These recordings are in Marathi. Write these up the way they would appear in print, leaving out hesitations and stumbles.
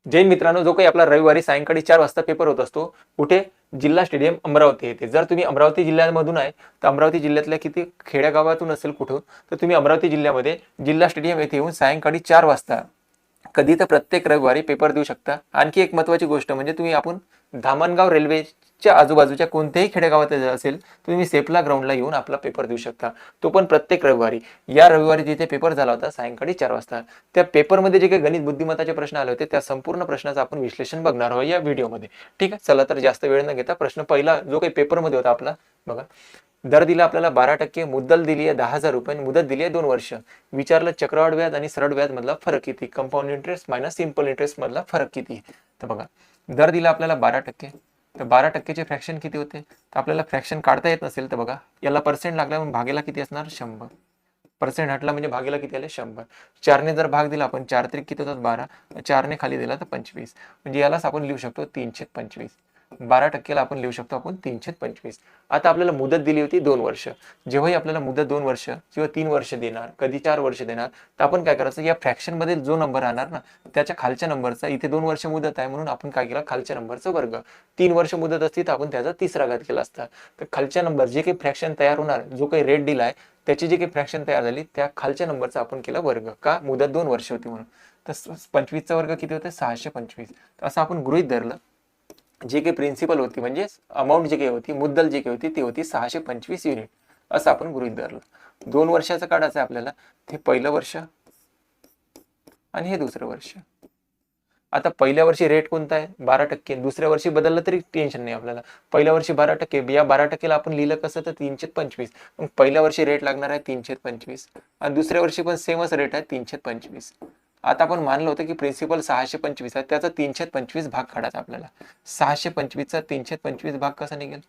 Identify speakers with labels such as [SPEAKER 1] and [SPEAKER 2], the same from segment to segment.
[SPEAKER 1] जैन मित्रांनो, जो काही आपला रविवारी सायंकाळी 4 वाजता पेपर होत असतो, कुठे? जिल्हा स्टेडियम अमरावती येथे. जर तुम्ही अमरावती जिल्ह्यामधून आहे तर अमरावती जिल्ह्यातल्या किती खेड्यागावातून असेल कुठून, तर तुम्ही अमरावती जिल्ह्यामध्ये जिल्हा स्टेडियम येथे येऊन सायंकाळी 4 वाजता कधी तर प्रत्येक रविवारी पेपर देऊ शकता. आणखी एक महत्त्वाची गोष्ट म्हणजे तुम्ही आपण धामणगाव रेल्वेच्या आजूबाजूच्या कोणत्याही खेडेगावात असेल तुम्ही सेफला ग्राउंडला येऊन आपला पेपर देऊ शकता, तो पण प्रत्येक रविवारी. या रविवारी जिथे पेपर झाला होता सायंकाळी 4 वाजता, त्या पेपरमध्ये जे काही गणित बुद्धिमत्ताचे प्रश्न आले होते त्या संपूर्ण प्रश्नाचं आपण विश्लेषण बघणार आहोत या व्हिडिओमध्ये. ठीक आहे, चला तर जास्त वेळ न घेता प्रश्न पहिला जो काही पेपरमध्ये होता आपला बघा. दर दिला आपल्याला 12%, मुद्दल दिली आहे 10,000 रुपये, मुदत दिली आहे 2 वर्ष. विचारलं चक्रवाढ व्याज आणि सरळ व्याज मधला फरक किती, compound interest minus simple interest मधला फरक किती. तर बघा, दर दिला आपल्याला 12%, तर 12%चे फ्रॅक्शन किती होते, तर आपल्याला फ्रॅक्शन काढता येत नसेल तर बघा याला पर्सेंट लागला म्हणून भागेला किती असणार 100. पर्सेंट हटला म्हणजे भागेला किती आले 100. 4ने जर भाग दिला आपण 4 त्रिक किती होतात 12, 4ने खाली दिला तर 25, म्हणजे यालाच आपण लिहू शकतो 325. 12%ला आपण लिहू शकतो आपण 325. आता आपल्याला मुदत दिली होती 2 वर्ष. जेव्हाही आपल्याला मुदत 2 वर्ष किंवा 3 वर्ष देणार, कधी 4 वर्ष देणार, तर आपण काय करायचं, या फ्रॅक्शन मध्ये जो नंबर राहणार ना त्याच्या खालच्या नंबरचा, इथे 2 वर्ष मुदत आहे म्हणून आपण काय केलं, खालच्या नंबरचा वर्ग. 3 वर्ष मुदत असती तर आपण त्याचा तिसरा घात केला असता. तर खालच्या नंबर जे काही फ्रॅक्शन तयार होणार, जो काही रेट दिलाय त्याची जी काही फ्रॅक्शन तयार झाली त्या खालच्या नंबरचा आपण केला वर्ग. का? मुदत 2 वर्ष होती म्हणून. तर 25चा वर्ग किती होते 625. असं आपण गृहीत धरलं. जे काही प्रिन्सिपल होती म्हणजे अमाऊंट जे काही होती, मुद्दल जे काही होती ती होती 625 युनिट, असं आपण गृहीत धरलं. 2 वर्षाचं काढायचं आहे आपल्याला. ते पहिलं वर्ष आणि हे दुसरं वर्ष. आता पहिल्या वर्षी रेट कोणता आहे 12%, दुसऱ्या वर्षी बदललं तरी टेन्शन नाही आपल्याला. पहिल्या वर्षी 12%, या 12%ला आपण लिहिलं कसं तर 325. मग पहिल्या वर्षी रेट लागणार आहे 325 आणि दुसऱ्या वर्षी पण सेमच रेट आहे 325. आता आपण मानलं होतं की प्रिन्सिपल 625 आहे, त्याचा 325 भाग काढायचा आपल्याला. 625चा 325 भाग कसा निघेल,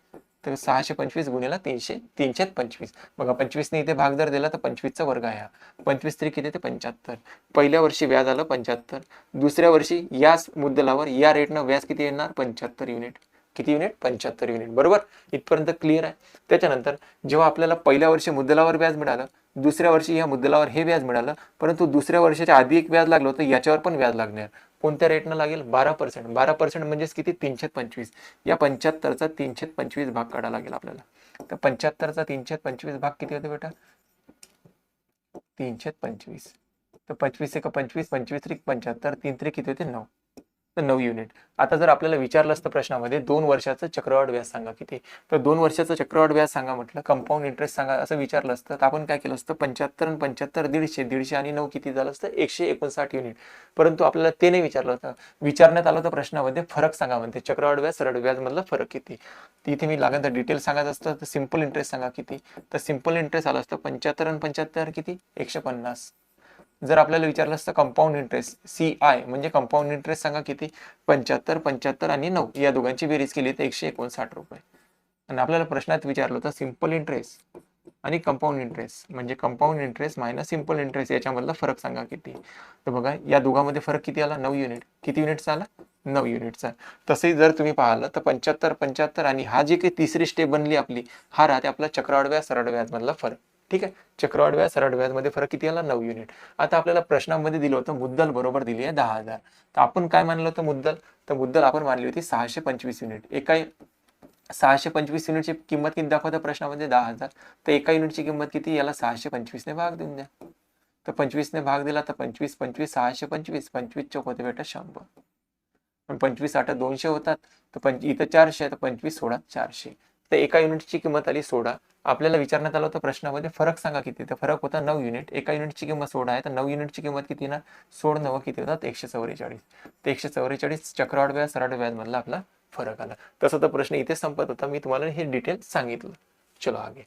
[SPEAKER 1] तर 625 गुणिले 325. बघा 25ने इथे भाग जर दिला तर 25चा वर्ग आहे हा. 25 तरी किती ते 75. पहिल्या वर्षी व्याज आलं 75, दुसऱ्या वर्षी याच मुद्दलावर या रेटनं व्याज किती येणार 75 युनिट. किती युनिट 75 युनिट. बरोबर, इथपर्यंत क्लिअर आहे. त्याच्यानंतर जेव्हा आपल्याला पहिल्या वर्षी मुद्दलावर व्याज मिळालं, दुसऱ्या वर्षी या मुद्दलावर हे व्याज मिळालं, परंतु दुसऱ्या वर्षाच्या आधी एक व्याज लागलं होतं, याच्यावर पण व्याज लागणार. कोणत्या रेटनं लागेल 12%. 12% म्हणजेच किती 325. या 75चा 325 भाग काढावा लागेल आपल्याला. तर 75चा 325 भाग किती होते बेटा 325. तर 25 एक 25, 25 त्रिक 75, 3 त्रिक किती होते 9, तर 9 युनिट. आता जर आपल्याला विचारलं असतं प्रश्नामध्ये 2 वर्षाचं चक्रवाढ व्याज सांगा किती, तर 2 वर्षाचं चक्रवाढ व्याज सांगा म्हटलं, कंपाऊंड इंटरेस्ट सांगा असं विचारलं असतं, तर आपण काय केलं असतं 75 आणि 75 150, 150 आणि 9 किती झालं असतं 159 युनिट. परंतु आपल्याला ते नाही विचारलं होतं. विचारण्यात आलं होतं प्रश्नामध्ये फरक सांगा म्हणते, चक्रवाढ व्याज सरळ व्याज मधला फरक किती. तिथे मी लागेल तर डिटेल सांगायचं असतं, तर सिंपल इंटरेस्ट सांगा किती, तर सिंपल इंटरेस्ट आलं असतं 75 आणि 75 किती 150. जर आपल्याला विचारलं असतं कंपाऊंड इंटरेस्ट CI म्हणजे कंपाऊंड इंटरेस्ट सांगा किती, 75, 75 आणि 9 या दोघांची बेरीज केली तर 159 रुपये. आणि आपल्याला प्रश्नात विचारलं होतं सिंपल इंटरेस्ट आणि कंपाऊंड इंटरेस्ट म्हणजे compound interest minus simple interest याच्यामधला फरक सांगा किती. तर बघा या दोघांमध्ये फरक किती आला 9 युनिट. किती युनिटचा आला 9 युनिटचा. तसेही जर तुम्ही पाहिलं तर 75, 75 आणि हा जी काही तिसरी स्टेप बनली आपली, हा राहते आपला चक्रवाढ व्याज सरळ व्याज मधला फरक. ठीक आहे, चक्रवाढ व्याज सरळ व्याज मध्ये फरक किती आला 9 युनिट. आता आपल्याला प्रश्नामध्ये दिलं होतं मुद्दल बरोबर दिली आहे 10,000. तर आपण काय मानलं होतं मुद्दल, तर मुद्दल आपण मानली होती 625 युनिट. एका 625 युनिटची किंमत किती दाखवता प्रश्नामध्ये 10,000. तर एका युनिटची किंमत किती, याला 625 ने भाग देऊन द्या. तर 25 ने भाग दिला तर 25 25 625, 25 चौक होते बेटा 100. पण 25 8 200 होतात, तर इथं 400, तर 25 16 400. तर एका युनिटची किंमत आली 16. आपल्याला विचारण्यात आलं होतं प्रश्नामध्ये फरक सांगा किती, तर फरक होता 9 युनिट. एका युनिटची किंमत 16 आहे, तर 9 युनिटची किंमत किती ना 16 9 किती होतात 144. तर 144 चक्रवाढ व्याज सरळ व्याज मधला आपला फरक आला. तसं तर प्रश्न इथे संपत होता, मी तुम्हाला हे डिटेल सांगितलं. चलो आगे.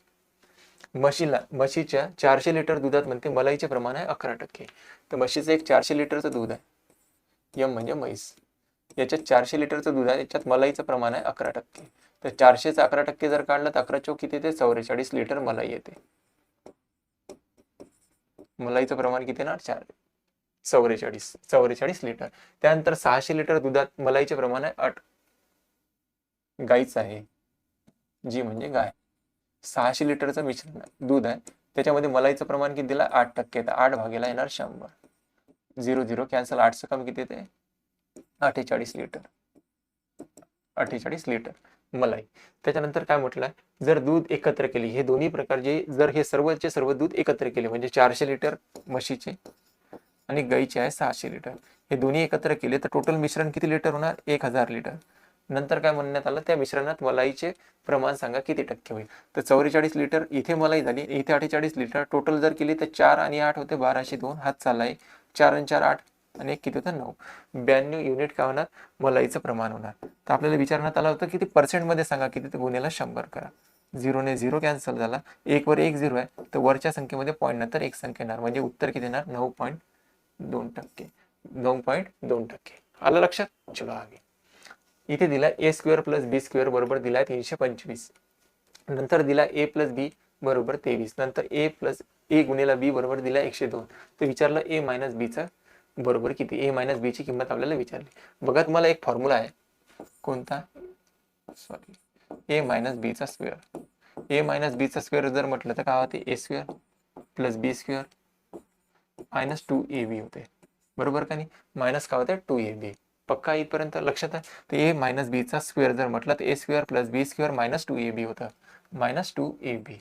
[SPEAKER 1] म्हशीच्या 400 लिटर दुधात म्हणते मलाईचे प्रमाण आहे 11%. तर म्हशीचं एक 400 लिटरचं दूध आहे, यम म्हणजे म्हैस. याच्यात 400 लिटरचं दूध आहे, याच्यात मलाईचं प्रमाण आहे 11%. तर 400चं 11% जर काढलं तर 11 चौक किती येते 44 लिटर मलाई येते. मलाईचं प्रमाण किती ना 44 लिटर. त्यानंतर 600 लिटर दुधात मलाईचे प्रमाण आहे 8. गाईचं आहे, जी म्हणजे गाय. 600 लिटरचं मिश्रण दूध आहे, त्याच्यामध्ये मलाईचं प्रमाण किती दिलं 8%. तर 8 भागेला येणार 100. 0 0 कॅन्सल, 8चं कम किती येते 48 लिटर, 48 लिटर मलाई. त्याच्यानंतर काय म्हटलं, जर दूध एकत्र केली, हे दोन्ही प्रकारचे जर हे सर्वचे सर्व दूध एकत्र केले म्हणजे 400 लिटर म्हशीचे आणि गाईचे आहे 600 लिटर, हे दोन्ही एकत्र केले तर टोटल मिश्रण किती लिटर होणार, 1000 लिटर. नंतर काय म्हणण्यात आलं, त्या मिश्रणात मलाईचे प्रमाण सांगा किती टक्के होईल. तर 44 लिटर इथे मलाई झाली, इथे 48 लिटर, टोटल जर केली तर 4 आणि 8 होते 1202, हात चाललाय 4 आणि 4 8 आणि एक किती होतं 9, 92 युनिट काय होणार मलाईचं प्रमाण होणार. तर आपल्याला विचारण्यात आलं होतं किती पर्सेंटमध्ये सांगा किती, तर गुन्ह्याला 100 करा. 0 ने 0 कॅन्सल झाला, 1 वर 1 0 आहे तर वरच्या संख्येमध्ये पॉईंट नंतर एक संख्या येणार म्हणजे उत्तर किती येणार 9.2%, 9.2%. आलं लक्षात. चलो आगे. इथे दिला ए स्क्वेअर प्लस बी स्क्वेअर बरोबर दिलाय 325, नंतर दिला ए प्लस बी बरोबर 23, नंतर ए गुणिला बी बरोबर दिला 102. तर विचारलं ए मायनस बीचा बरोबर किती, ए मायनस बी ची किंमत आपल्याला विचारली. बघा तुम्हाला एक फॉर्म्युला आहे, कोणता, सॉरी, ए मायनस बीचा स्क्वेअर. ए मायनस बीचा स्क्वेअर जर म्हटलं तर काय होते, ए स्क्वेअर प्लस बी स्क्वेअर मायनस 2ab होते, बरोबर का नाही. मायनस काय होते 2ab, पक्का इथपर्यंत लक्षात आहे. तर ए मायनस बीचा स्क्वेअर जर म्हटलं तर ए स्क्वेअर प्लस बी स्क्वेअर मायनस 2ab होतं, मायनस 2ab.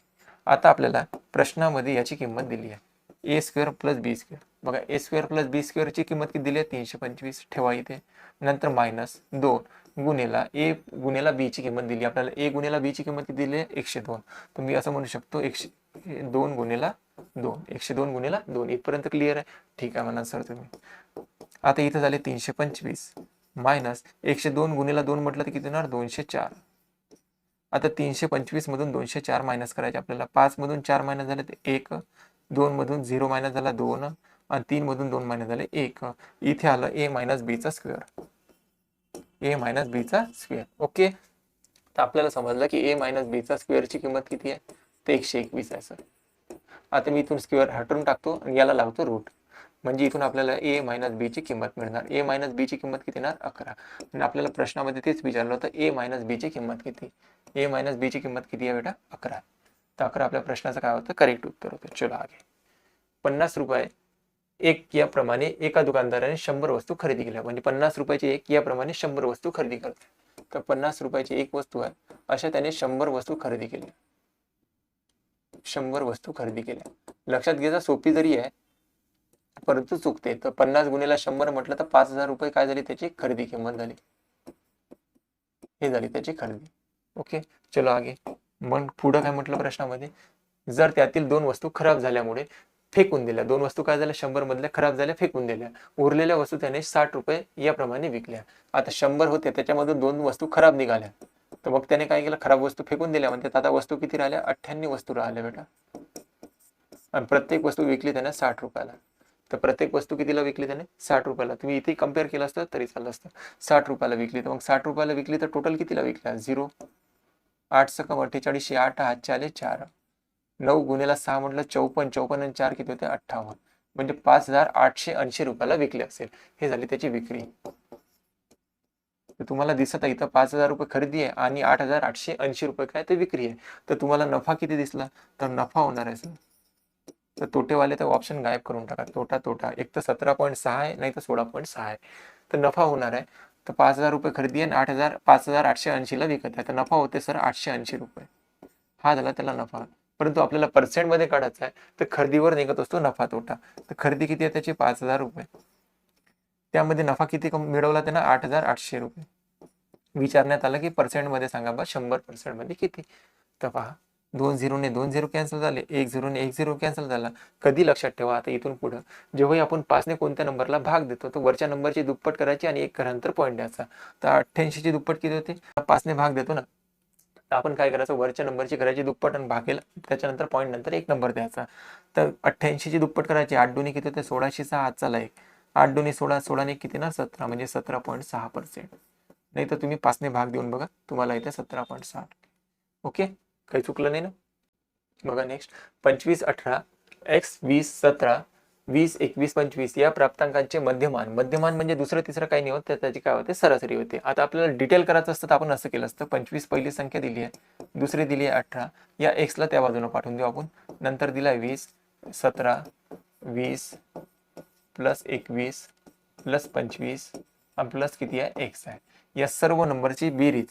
[SPEAKER 1] आता आपल्याला प्रश्नामध्ये याची किंमत दिली आहे, ए स्क्वेअर प्लस बी स्क्वेअर. बघा ए स्क्वेअर प्लस बी स्क्वेअरची किंमत किती दिली आहे 325, ठेवा इथे. नंतर मायनस 2 गुणिला ए गुणिला बी ची किंमत दिली आपल्याला, ए गुणिला बी ची किंमत किती दिली आहे 102. तर मी असं म्हणू शकतो 102 गुणिला 2, 102 गुणिला 2. इथपर्यंत क्लिअर आहे, ठीक आहे म्हणा सर तुम्ही. आता इथे झाले 325 मायनस 102 गुणिला 2 म्हटलं तर किती होणार 204. आता 325 मधून 204 मायनस करायचे आपल्याला, 5 मधून 4 मायनस झाले तर 1, 2 मधून 0 मायनस झाला 2 आणि 3 मधून 2 मायनस झाले 1. इथे आलं ए मायनस बीचा स्क्वेअर, ए मायनस बीचा स्क्वेअर. ओके. तर आपल्याला समजलं की ए मायनस बीचा स्क्वेअरची किंमत किती आहे, तर 121 आहे सर. आता मी इथून स्क्वेअर हटवून टाकतो आणि याला लावतो रूट, म्हणजे इथून आपल्याला ए मायनस बी ची किंमत मिळणार. ए मायनस बी ची किंमत किती येणार 11. आणि आपल्याला प्रश्नामध्ये तेच विचारलं होतं ए मायनस बी ची किंमत किती, ए मायनस बी ची किंमत किती आहे बेटा 11. तर 11 आपल्या प्रश्नाचं काय होतं करेक्ट उत्तर होतं. चलो आगे. 50 रुपये एक याप्रमाणे एका दुकानदाराने 100 वस्तू खरेदी केल्या, म्हणजे 50 रुपयाची एक याप्रमाणे 100 वस्तू खरेदी करते. तर 50 रुपयाची एक वस्तू आहे, अशा त्याने 100 वस्तू खरेदी केल्या, 100 वस्तू खरेदी केल्या. लक्षात घ्यायचा सोपी जरी आहे परंतु चुकते. तर 50 गुणिला 100 म्हटलं तर 5000 रुपये काय झाली त्याची खरेदी किंमत झाली, हे झाली त्याची खरेदी. ओके. चलो आगे. मग पुढं काय म्हटलं प्रश्नामध्ये, जर त्यातील 2 वस्तू खराब झाल्यामुळे फेकून दिल्या, 2 वस्तू काय झाल्या 100 मधल्या खराब झाल्या फेकून दिल्या, उरलेल्या वस्तू त्याने 60 रुपये याप्रमाणे विकल्या. आता 100 होते त्याच्यामधून 2 वस्तू खराब निघाल्या, तर मग त्याने काय केलं खराब वस्तू फेकून दिल्या, म्हणतात आता वस्तू किती राहिल्या 98 वस्तू राहिल्या बेटा. आणि प्रत्येक वस्तू विकली त्याने 60 रुपयाला. तर प्रत्येक वस्तू कितीला विकली त्याने 60 रुपयाला. तुम्ही इथे कम्पेअर केलं असतं तरी चाललं असतं. 60 रुपयाला विकली, तर मग 60 रुपयाला विकली तर टोटल कितीला विकल्या 0, 8 सकम 48, 8 हातचे आले 4, 9 गुणिला 6 म्हटलं 54, 54 आणि 4 किती होते 58, म्हणजे 5880 रुपयाला विकले असेल. हे झाली त्याची विक्री. तर तुम्हाला दिसत आहे इथं 5000 रुपये खरेदी आहे आणि 8880 रुपये काय ते विक्री आहे. तर तुम्हाला नफा किती दिसला, तर नफा होणार आहे सर. तर तोटेवाले तर ऑप्शन गायब करून टाका, तोटा तोटा, एक तर 17.6 आहे नाही तर 16.6 आहे. तर नफा होणार आहे. तर 5000 रुपये खरेदी आहे आणि 5880 ला विकत आहे, तर नफा होते सर 880 रुपये. हा झाला त्याला नफा. परंतु आपल्याला पर्सेंट मध्ये काढायचा आहे तर खरेदीवर निघत असतो नफा तोटा. तर खरेदी किती आहे त्याची 5000 रुपये, त्यामध्ये नफा किती मिळवला त्यानं 8800 रुपये. विचारण्यात आलं की पर्सेंट मध्ये सांगा बा 100% मध्ये किती. तर पहा 2 0 ने 2 0 कॅन्सल झाले, 1 0 ने 1 0 कॅन्सल झाला. कधी लक्षात ठेवा आता इथून पुढे जेव्हाही आपण 5 ने कोणत्या नंबरला भाग देतो तर वरच्या नंबरची दुप्पट करायची आणि 1 करानंतर पॉईंट द्यायचा. तर 88 ची दुप्पट किती होते, 5 ने भाग देतो ना, तर आपण काय करायचं वरच्या नंबरची करायची दुप्पट आणि भागेल त्याच्यानंतर पॉईंट नंतर 1 नंबर द्यायचा. तर 88 ची दुप्पट करायची, 8 2 किती होते 1600, 6 हातचा 1, 8 2 16, 16 ने किती ना 17, म्हणजे 17.6%. नाही तर तुम्ही 5 ने भाग देऊन बघा तुम्हाला इथे 17.6. ओके, काही चुकलं नाही ना. बघा नेक्स्ट 25 18 x 20 17 20 21 25 या प्राप्तांकांचे मध्यमान. मध्यमान म्हणजे दुसरं तिसरं काही नाही होत, तर त्याची काय होते सरासरी होते. आता आपल्याला डिटेल करायचं असतं तर आपण असं केलं असतं, 25 पहिली संख्या दिली आहे, दुसरी दिली आहे 18, या x ला त्या बाजूने पाठवून देऊ आपण. नंतर दिला 20 17 20 प्लस 21 प्लस 25 आणि प्लस किती आहे एक्स आहे. या सर्व नंबरची बेरीज,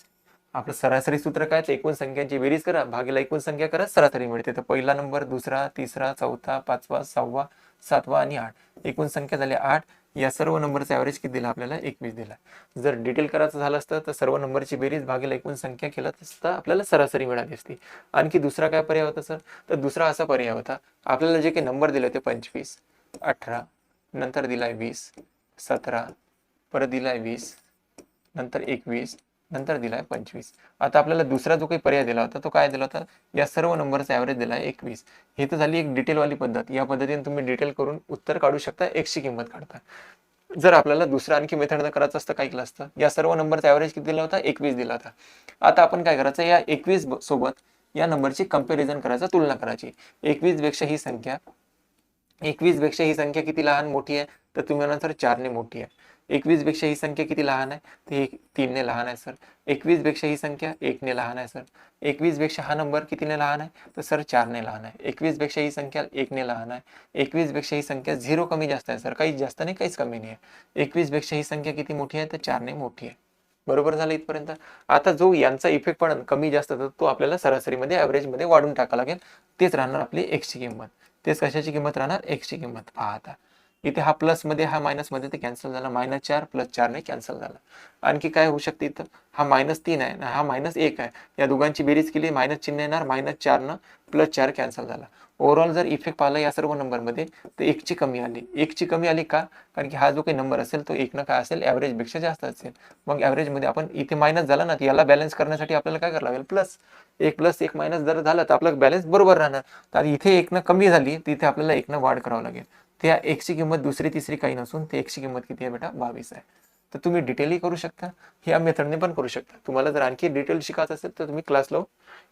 [SPEAKER 1] आपलं सरासरी सूत्र काय, तर एकूण संख्यांची बेरीज करा भागीला एकूण संख्या करा, सरासरी मिळते. तर पहिला नंबर, दुसरा, तिसरा, चौथा, पाचवा, सहावा, सातवा आणि 8, एकूण संख्या झाली 8. या सर्व नंबरचा ॲव्हरेज किती दिला आपल्याला, 21 दिला. जर डिटेल करायचं झालं असतं तर सर्व नंबरची बेरीज भागीला एकूण संख्या केलं असता आपल्याला सरासरी मिळाली असती. आणखी दुसरा काय पर्याय होता सर, तर दुसरा असा पर्याय होता, आपल्याला जे काही नंबर दिले होते 25, 18, नंतर दिलाय 20, 17, परत दिलाय 20, नंतर 21, नंतर दिलाय 25. आता आपल्याला दुसरा जो काही पर्याय दिला होता तो काय दिला होता, या सर्व नंबरचा ॲव्हरेज दिलाय 21. हे तर झाली एक डिटेलवाली पद्धत. या पद्धतीने तुम्ही डिटेल करून उत्तर काढू शकता, एक्सची किंमत काढता. जर आपल्याला दुसरं आणखी मेथडनं करायचं असतं काय केलं असतं, या सर्व नंबरचा ॲव्हरेज किती दिला होता, 21 दिला होता. आता आपण काय करायचं, या 21 सोबत या नंबरची कंपॅरिझन करायचं, तुलना करायची. 21 पेक्षा ही संख्या किती लहान मोठी आहे, तर तुम्ही म्हणा सर 4 ने मोठी आहे. 21 पेक्षा ही संख्या किती लहान आहे, ते 3 ने लहान आहे सर. 21 पेक्षा ही संख्या 1 ने लहान आहे सर. 21 पेक्षा हा नंबर कितीने लहान आहे, तर सर 4 ने लहान आहे. 21 पेक्षा ही संख्या 1 ने लहान आहे. 21 पेक्षा ही संख्या 0 कमी जास्त आहे सर, काहीच जास्त नाही काहीच कमी नाही आहे. 21 पेक्षा ही संख्या किती मोठी आहे, तर 4 ने मोठी आहे. बरोबर झालं इथपर्यंत. आता जो यांचा इफेक्ट पण कमी जास्त होतो तो आपल्याला सरासरीमध्ये ॲव्हरेजमध्ये वाढून टाकावा लागेल. तेच राहणार आपली एक्सची किंमत. तेच कशाची किंमत राहणार, एक्सची किंमत. पहा आता इथे हा प्लस मध्ये हा मायनस मध्ये ते कॅन्सल झाला, -4 + 4 ने कॅन्सल झाला. आणखी काय होऊ शकते इथं, हा -3 आहे ना हा -1 आहे, या दोघांची बेरीज केली, मायनस चिन्ह येणार, -4 न +4 कॅन्सल झाला. ओव्हरऑल जर इफेक्ट पाहिला या सर्व नंबरमध्ये तर एकची कमी आली. एकची कमी आली का, कारण की हा जो काही नंबर असेल तो एक न काय असेल, ॲव्हरेज पेक्षा जास्त असेल. मग ॲव्हरेजमध्ये आपण इथे मायनस झाला ना, याला बॅलन्स करण्यासाठी आपल्याला काय करावं लागेल, प्लस. 1 + 1 मायनस जर झालं तर आपलं बॅलन्स बरोबर राहणार. तर इथे 1 न कमी झाली, तिथे आपल्याला 1 न वाढ करावं लागेल. त्या एक्सची किंमत दुसरी तिसरी काही नसून ते एक्सची किंमत किती आहे बेटा, 22 आहे. तर तुम्ही डिटेलही करू शकता, ह्या मेथडने पण करू शकता. तुम्हाला जर आणखी डिटेल शिकायचं असेल तर तुम्ही क्लास लावून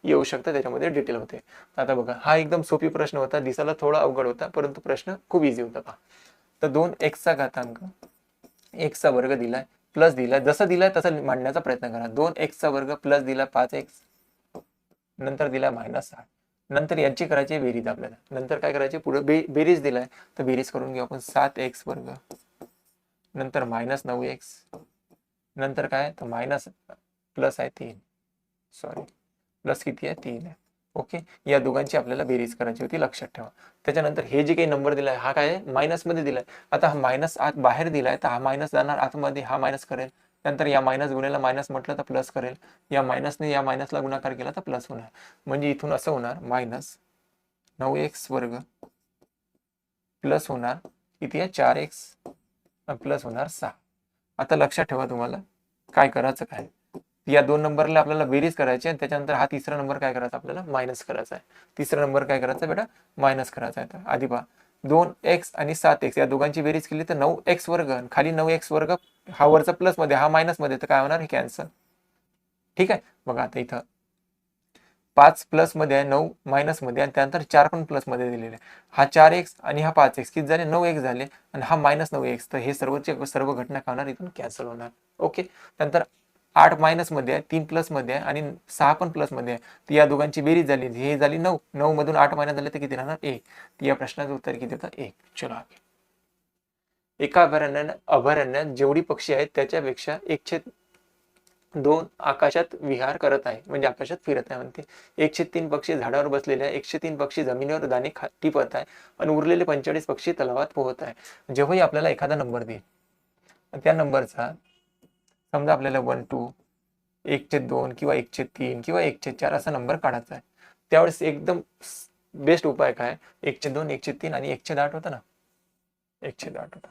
[SPEAKER 1] येऊ शकता, त्याच्यामध्ये डिटेल होते. आता बघा हा एकदम सोपी प्रश्न होता, दिसायला थोडा अवघड होता परंतु प्रश्न खूप इझी होता. पहा तर 2x घातांक x चा वर्ग दिलाय, प्लस दिलाय, जसं दिलाय तसं मांडण्याचा प्रयत्न करा. 2x चा वर्ग प्लस दिला 5x, नंतर दिला -8, नंतर यांची करायची बेरीज आपल्याला. नंतर काय करायचे, पुढे बेरीज दिलाय तर बेरीज करून घेऊ आपण. 7x वर्ग, नंतर -9x, नंतर काय तर मायनस प्लस आहे 3, सॉरी प्लस किती आहे 3 आहे. ओके, या दोघांची आपल्याला बेरीज करायची होती, लक्षात ठेवा. त्याच्यानंतर हे जे काही नंबर दिलाय हा काय आहे, मायनस मध्ये दिलाय. आता हा मायनस आत बाहेर दिलाय तर हा मायनस जाणार आतमध्ये, हा मायनस करेल. नंतर या मायनस गुणिले मायनस म्हटलं तर प्लस करेल. या मायनसने या मायनसला गुणाकार केला तर प्लस होणार. म्हणजे इथून असं होणार, -9x वर्ग प्लस होणार किती आहे 4x प्लस होणार 6. आता लक्षात ठेवा तुम्हाला काय करायचं, काय या दोन नंबरला आपल्याला बेरीज करायची आणि त्याच्यानंतर हा तिसरा नंबर काय करायचा आपल्याला, मायनस करायचा आहे. तिसरा नंबर काय करायचा बेटा, मायनस करायचा आहे. तर आधी पहा 2x आणि 7x या दोघांची बेरीज केली तर 9x वर्ग, खाली 9x वर्ग, हा वरचा प्लस मध्ये हा मायनस मध्ये, तर काय होणार, हे कॅन्सल. ठीक आहे. बघा आता इथं 5 प्लस मध्ये आहे, 9 मायनस मध्ये आणि त्यानंतर 4 पण प्लस मध्ये दिलेले आहे. हा 4x आणि हा 5x किती झाले, 9x झाले आणि हा -9x, तर हे सर्वचे सर्व घटना काय होणार, इथून कॅन्सल होणार. ओके, नंतर 8 मायनस मध्ये आहे, 3 प्लस मध्ये आहे आणि 6 पण प्लस मध्ये आहे. तर या दोघांची बेरीज झाली, हे झाली 9, 9 मधून 8 मायनस झाले तर किती राहणार, 1. तर या प्रश्नाचं उत्तर किती होतं, 1. चलो आगे. एका अभयारण्यात जेवढी पक्षी आहेत त्याच्यापेक्षा 1/2 आकाशात विहार करत आहे, म्हणजे आकाशात फिरत आहे म्हणते. 1/3 पक्षी झाडावर बसलेले आहे, 1/3 पक्षी जमिनीवर दाणे टिपत आहे आणि उरलेले 45 पक्षी तलावात पोहत आहे. जेव्हाही आपल्याला एखादा नंबर देईल त्या नंबरचा समजा आपल्याला 1 2 1/2 किंवा 1/3 किंवा 1/4 असा नंबर काढायचा आहे, त्यावेळेस एकदम बेस्ट उपाय काय, 1/2 1/3 आणि 1/8 होता ना, 1/8 होता.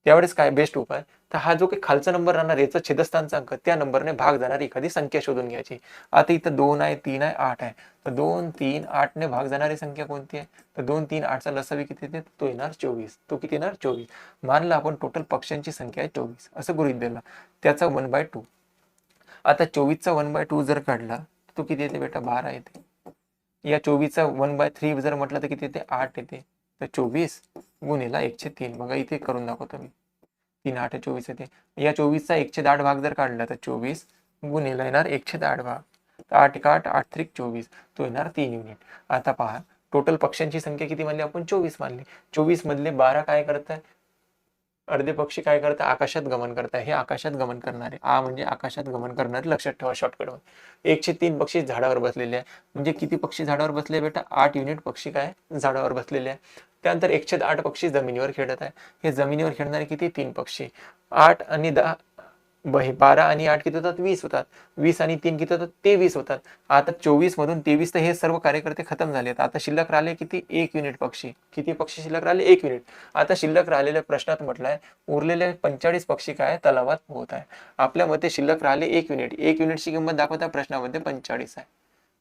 [SPEAKER 1] त्यावेळेस काय बेस्ट उपाय, तर हा जो काही खालचा नंबर राहणार याचा छेदस्थानचा अंक त्या नंबरने भाग जाणारी एखादी संख्या शोधून घ्यायची. आता इथं 2 आहे, 3 आहे, 8 आहे. तर 2 3 8 ने भाग जाणारी संख्या कोणती आहे, तर 2 3 8 चा लसावी किती येते, तो येणार 24. तो किती येणार 24. मानला आपण टोटल पक्ष्यांची संख्या आहे 24 असं गृहीत धरलं, त्याचा 1/2. आता 24 चा 1/2 जर काढला तो किती येते बेटा, 12 येते. या 24 चा 1/3 जर म्हटलं तर किती येते, 8 येते. तर 24 गुणिला 1/3, बघा इथे करून दाखवतो मी. 3 8 24 येते. या 24 चा 1/8 भाग जर काढला तर 24 गुणिला येणार 1/8 भाग. तर 8 1 8 8 3 24, तो येणार 3 युनिट. आता पहा टोटल पक्ष्यांची संख्या किती मानली आपण, 24 मानली. 24 मधले 12 काय करत आहे, अर्धे पक्षी काय करतात, आकाशात गमन करतात. हे आकाशात गमन करणारे, म्हणजे आकाशात गमन करणारे, लक्षात ठेवा शॉर्टकट मध्ये. 103 पक्षी झाडावर बसलेले आहे. म्हणजे किती पक्षी झाडावर बसले बेटा, 8 युनिट पक्षी काय झाडावर बसलेले आहे. त्यानंतर 108 पक्षी जमिनीवर खेळत आहे. हे जमिनीवर खेळणारे किती, 3 पक्षी. 8 आणि 10 12 आणि 8 किती होतात, 20 होतात. 20 आणि 3 किती होतात, 23 होतात. आता 24 मधून 23 तर हे सर्व कार्यकर्ते खतम झालेत. आता शिल्लक राहिले किती, 1 युनिट पक्षी. किती पक्षी शिल्लक राहिले, 1 युनिट. आता शिल्लक राहिलेल्या प्रश्नात म्हटलंय उरलेले 45 पक्षी काय तलावात पोहत आहे. आपल्या मते शिल्लक राहिले 1 युनिट. 1 युनिटची किंमत दाखवता प्रश्नामध्ये 45 आहे.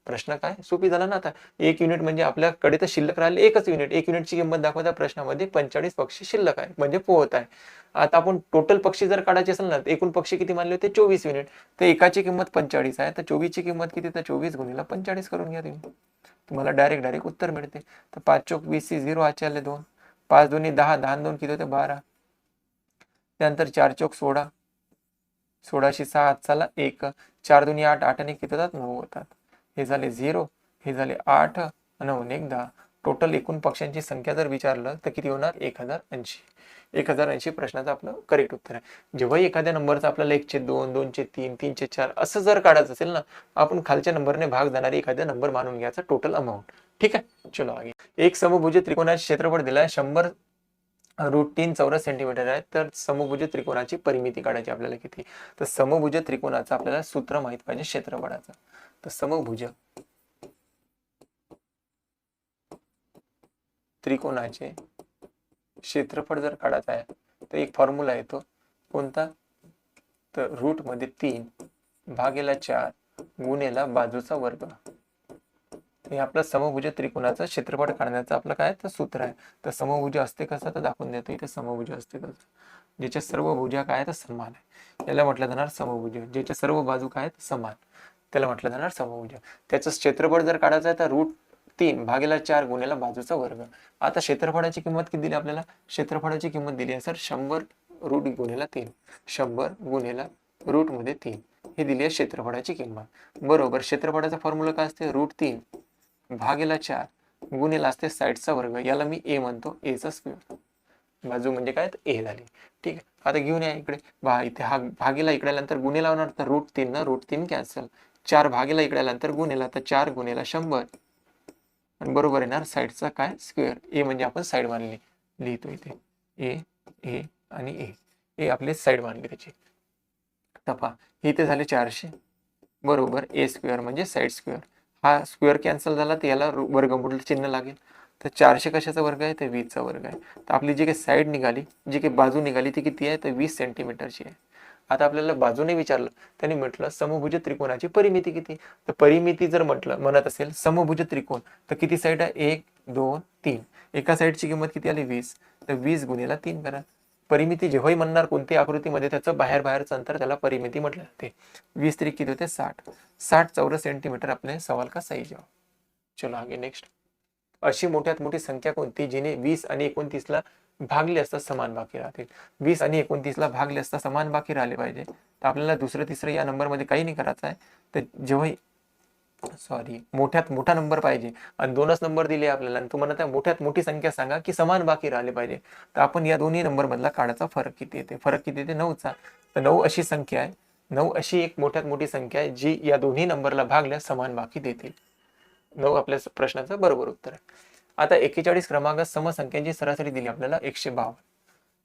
[SPEAKER 1] प्रश्न काय सोपी झाला ना. आता 1 युनिट म्हणजे आपल्याकडे तर शिल्लक राहिले 1च युनिट. 1 युनिटची किंमत दाखवता प्रश्नामध्ये 45 पक्षी शिल्लक आहे, म्हणजे पोहत आहे. आता आपण टोटल पक्षी जर काढायचे असेल ना, एकूण पक्षी किती मानले होते, 24 युनिट. तर एकाची किंमत 45 आहे, तर 24 ची किंमत किती, तर 24 गुणिले 45 करून घ्या तुम्ही. तुम्हाला डायरेक्ट उत्तर मिळते. तर 5 चोक 20 0 आजचे आले 2. 5 दोन्ही 10, 10 2 किती होते, 12. त्यानंतर 4 चोक 16, 16शी 6 आजचाला 1. 4 दोन्ही 8, 8 आणि किती होतात, 9 होतात. हे झाले 0, हे झाले 8, 9 1 10. टोटल एकूण पक्ष्यांची संख्या जर विचारलं तर किती होणार, 1080. 1080 प्रश्नाचं आपलं करेक्ट उत्तर आहे. जेव्हाही एखाद्या नंबरचा आपल्याला 1/2, 2/3, 3/4 असं जर काढायचं असेल ना, आपण खालच्या नंबरने भाग जाणारी एखादा नंबर मानून घ्यायचा टोटल अमाऊंट. ठीक आहे, चलो आगे. एक समभुज त्रिकोणाचे क्षेत्रफळ दिलं आहे 100√3 चौरस सेंटीमीटर आहे. तर समभुज त्रिकोणाची परिमिती काढायची आपल्याला किती. तर समभुज त्रिकोणाचं आपल्याला सूत्र माहित पाहिजे क्षेत्रफळाचं. तर समभुज त्रिकोणाचे क्षेत्रफळ जर काढायचं आहे तर एक फॉर्म्युला येतो, कोणता, तर रूट मध्ये 3 भागेला 4 गुणेला बाजूचा वर्ग. हे आपलं समभुज त्रिकोणाचं क्षेत्रफळ काढण्याचं आपलं काय तर सूत्र आहे. तर समभुज असते कसं तर दाखवून देतो इथे. समभुज असते कसं, ज्याच्या सर्व भुजा काय तर समान आहे याला म्हटलं जाणार समभुज. ज्याच्या सर्व बाजू काय तर समान त्याला म्हटलं जाणार समभुज. त्याचं क्षेत्रफळ जर काढायचं आहे तर √3 भागेला 4 गुणेला बाजूचा वर्ग. आता क्षेत्रफळाची किंमत किती दिली आपल्याला, क्षेत्रफळाची किंमत दिली आहे सर 100 रूट गुणेला 3. 100 गुणेला रूट मध्ये 3 हे दिली आहे क्षेत्रफळाची किंमत. बरोबर, क्षेत्रफळाचा फॉर्म्युला काय असते, √3 भागेला 4 गुणेला असते साईडचा वर्ग. याला मी ए म्हणतो, एचा स्क्वेअर. बाजू म्हणजे काय तर ए झाली. ठीक आहे, आता घेऊन या इकडे. इथे हा भागेला इकडे आल्यानंतर गुणेला होणार, तर √3 ना √3 कॅन्सल. 4 भागेला इकडे आल्यानंतर गुणेला, तर 4 गुणेला 100 आणि बरोबर येणार साईडचा काय स्क्वेअर. ए म्हणजे आपण साईड मानली, लिहितो इथे ए ए आणि ए. ए आपले साईड मानली त्याची. तपा इथे झाले 400 बरोबर ए स्क्वेअर म्हणजे साईड स्क्वेअर. हा स्क्वेअर कॅन्सल झाला तर याला वर्गमूळ चिन्ह लागेल. तर 400 कशाचा वर्ग आहे, तर 20चा वर्ग आहे. तर आपली जी काही साईड निघाली, जी काही बाजू निघाली ती किती आहे, तर 20 सेंटीमीटरची आहे. आता आपल्याला बाजूने विचारलं, त्यांनी म्हटलं समभुज त्रिकोणाची परिमिती किती. तर परिमिती जर म्हणत असेल समभुज त्रिकोण तर किती साईड आहे, 1 2 3. एका साईडची किंमत किती आली 20. तर 20 गुणिले 3 करा. परिमिती जेव्हाही म्हणणार कोणत्याही आकृतीमध्ये त्याचं बाहेरचं अंतर त्याला परिमिती म्हटलं जाते. 20 त्रिक किती होते 60. 60 चौरस सेंटीमीटर आपले सवाल का सही जवाब. चलो आगे नेक्स्ट. अशी मोठ्यात मोठी संख्या कोणती जिने 20 आणि 29ला भागले असता समान बाकी राहतील. 20 आणि 29ला भागले असता समान बाकी राहिले पाहिजे. तर आपल्याला दुसरं तिसरं या नंबरमध्ये काही नाही करायचं आहे. तर जेव्हाही मोठ्यात मोठा नंबर पाहिजे आणि 2च नंबर दिले आपल्याला आणि तुम्हाला त्या मोठ्यात मोठी संख्या सांगा की समान बाकी राहिले पाहिजे. तर आपण या दोन्ही नंबर मधला काढायचा फरक किती येते. फरक किती येते 9चा. तर 9 अशी संख्या आहे, 9 अशी एक मोठ्यात मोठी संख्या आहे जी या दोन्ही नंबरला भागल्या समान बाकी देतील. 9 आपल्या प्रश्नाचं बरोबर उत्तर आहे. आता 41 क्रमांकात समसंख्यांची सरासरी दिली आपल्याला 152.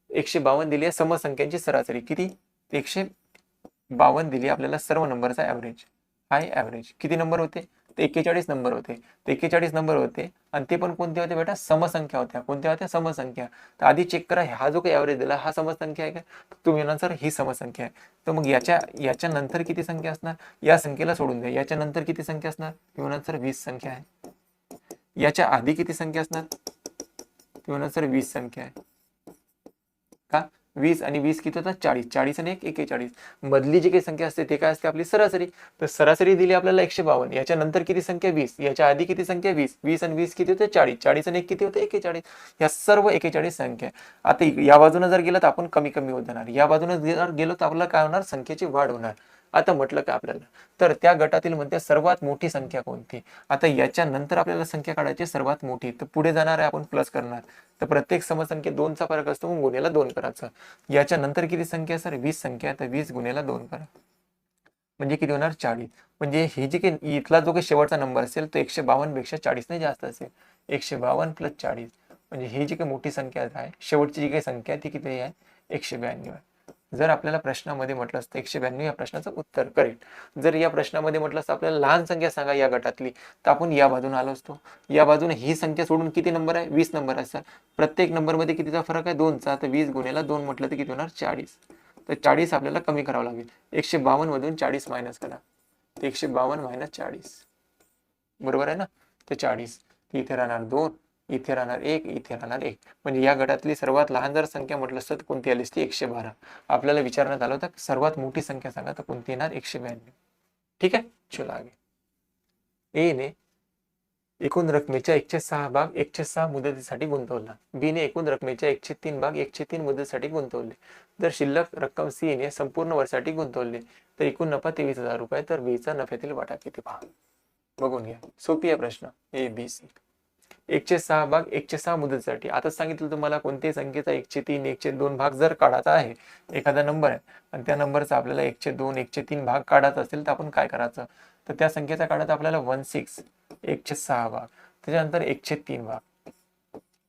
[SPEAKER 1] 152 दिली आहे समसंख्यांची सरासरी किती, 152 दिली आपल्याला सर्व नंबरचा ऍव्हरेज. हाय ऍव्हरेज किती नंबर होते, ते 41 नंबर होते. ते 41 नंबर होते आणि ते पण कोणते होते बेटा, समसंख्या होत्या. कोणत्या होत्या, समसंख्या. तर आधी चेक करा हा जो काही ऍव्हरेज दिला हा समसंख्या आहे का, तुम्ही म्हणा सर ही समसंख्या आहे. तर मग याच्या नंतर किती संख्या असणार, या संख्येला सोडून द्या. याच्या नंतर किती संख्या असणार, तुम्ही म्हणा सर 20 संख्या आहे. याच्या आधी किती संख्या असणार, तुम्ही म्हणा सर 20 संख्या आहे का. 20 आणि 20 किती होतात 40. 40 आणि 1 41. मधली जी काही संख्या असते ते काय असते आपली सरासरी. तर सरासरी दिली आपल्याला 152. याच्या नंतर किती संख्या 20. याच्या आधी किती संख्या 20. 20 आणि 20 किती होते 40. 40 आणि 1 किती होते 41. या सर्व 41 संख्या. आता या बाजूने जर गेलं तर आपण कमी कमी होत जाणार, या बाजूने जर गेलो तर आपल्याला काय होणार, संख्येची वाढ होणार. आता म्हटलं का आपल्याला, तर त्या गटातील म्हणते सर्वात मोठी संख्या कोणती. आता याच्या नंतर आपल्याला संख्या काढायची सर्वात मोठी, तर पुढे जाणार आहे आपण प्लस करणार, तर प्रत्येक समसंख्येत 2चा फरक असतो, मग गुणेला 2 करायचं. याच्या नंतर किती संख्या सर, 20 संख्या, तर 20 गुणेला 2 करा, म्हणजे किती होणार 40. म्हणजे ही जी काही इथला जो काही शेवटचा नंबर असेल तो 152 पेक्षा 40 नाही जास्त असेल. 152 प्लस 40 म्हणजे ही जी काही मोठी संख्या आहे, शेवटची जी काही संख्या आहे ती किती आहे, 192 आहे. जर आपल्याला प्रश्नामध्ये म्हटलं असतं 192 या प्रश्नाचं उत्तर करेक्ट. जर या प्रश्नामध्ये म्हटलं असतं आपल्याला लहान संख्या सांगा या गटातली, तर आपण या बाजून आलो असतो. या बाजूने ही संख्या सोडून किती नंबर आहे, 20 नंबर आहे सर. प्रत्येक नंबरमध्ये कितीचा फरक आहे, 2चा, तर 20 गुणेला 2 म्हटलं तर किती होणार 40. तर 40 आपल्याला कमी करावं लागेल. 152 मधून 40 मायनस करा, तर 152 मायनस 40 बरोबर आहे ना. तर 40 इथे राहणार 2, इथे राहणार 1, इथे राहणार 1. म्हणजे या गटातली सर्वात लहान जर संख्या म्हटलं असतं तर कोणती आली असती, 112. आपल्याला विचारण्यात आलं होतं सर्वात मोठी संख्या सांगा, तर कोणती येणार, 192. ठीक आहे, चला आगे. ए ने एकूण रकमेच्या 106 भाग 106 मुदतीसाठी गुंतवला. बी ने एकूण रकमेच्या 103 भाग 103 मुदतीसाठी गुंतवले. जर शिल्लक रक्कम सी ने संपूर्ण वर्षासाठी गुंतवले तर एकूण नफा 23,000 रुपये, तर बी चा नफ्यातील वाटा किती पहा. बघून घ्या, सोपी आहे प्रश्न. A B C. 106 भाग 106 मुदतीसाठी. आता सांगितलं तुम्हाला कोणत्याही संख्येचा 103 102 भाग जर काढायचा आहे, एखादा नंबर आहे आणि त्या नंबरचा आपल्याला 102 103 भाग काढायचा असेल तर आपण काय करायचं, तर त्या संख्येचा काढायचा आपल्याला 16 106 भाग, त्याच्यानंतर 103 भाग,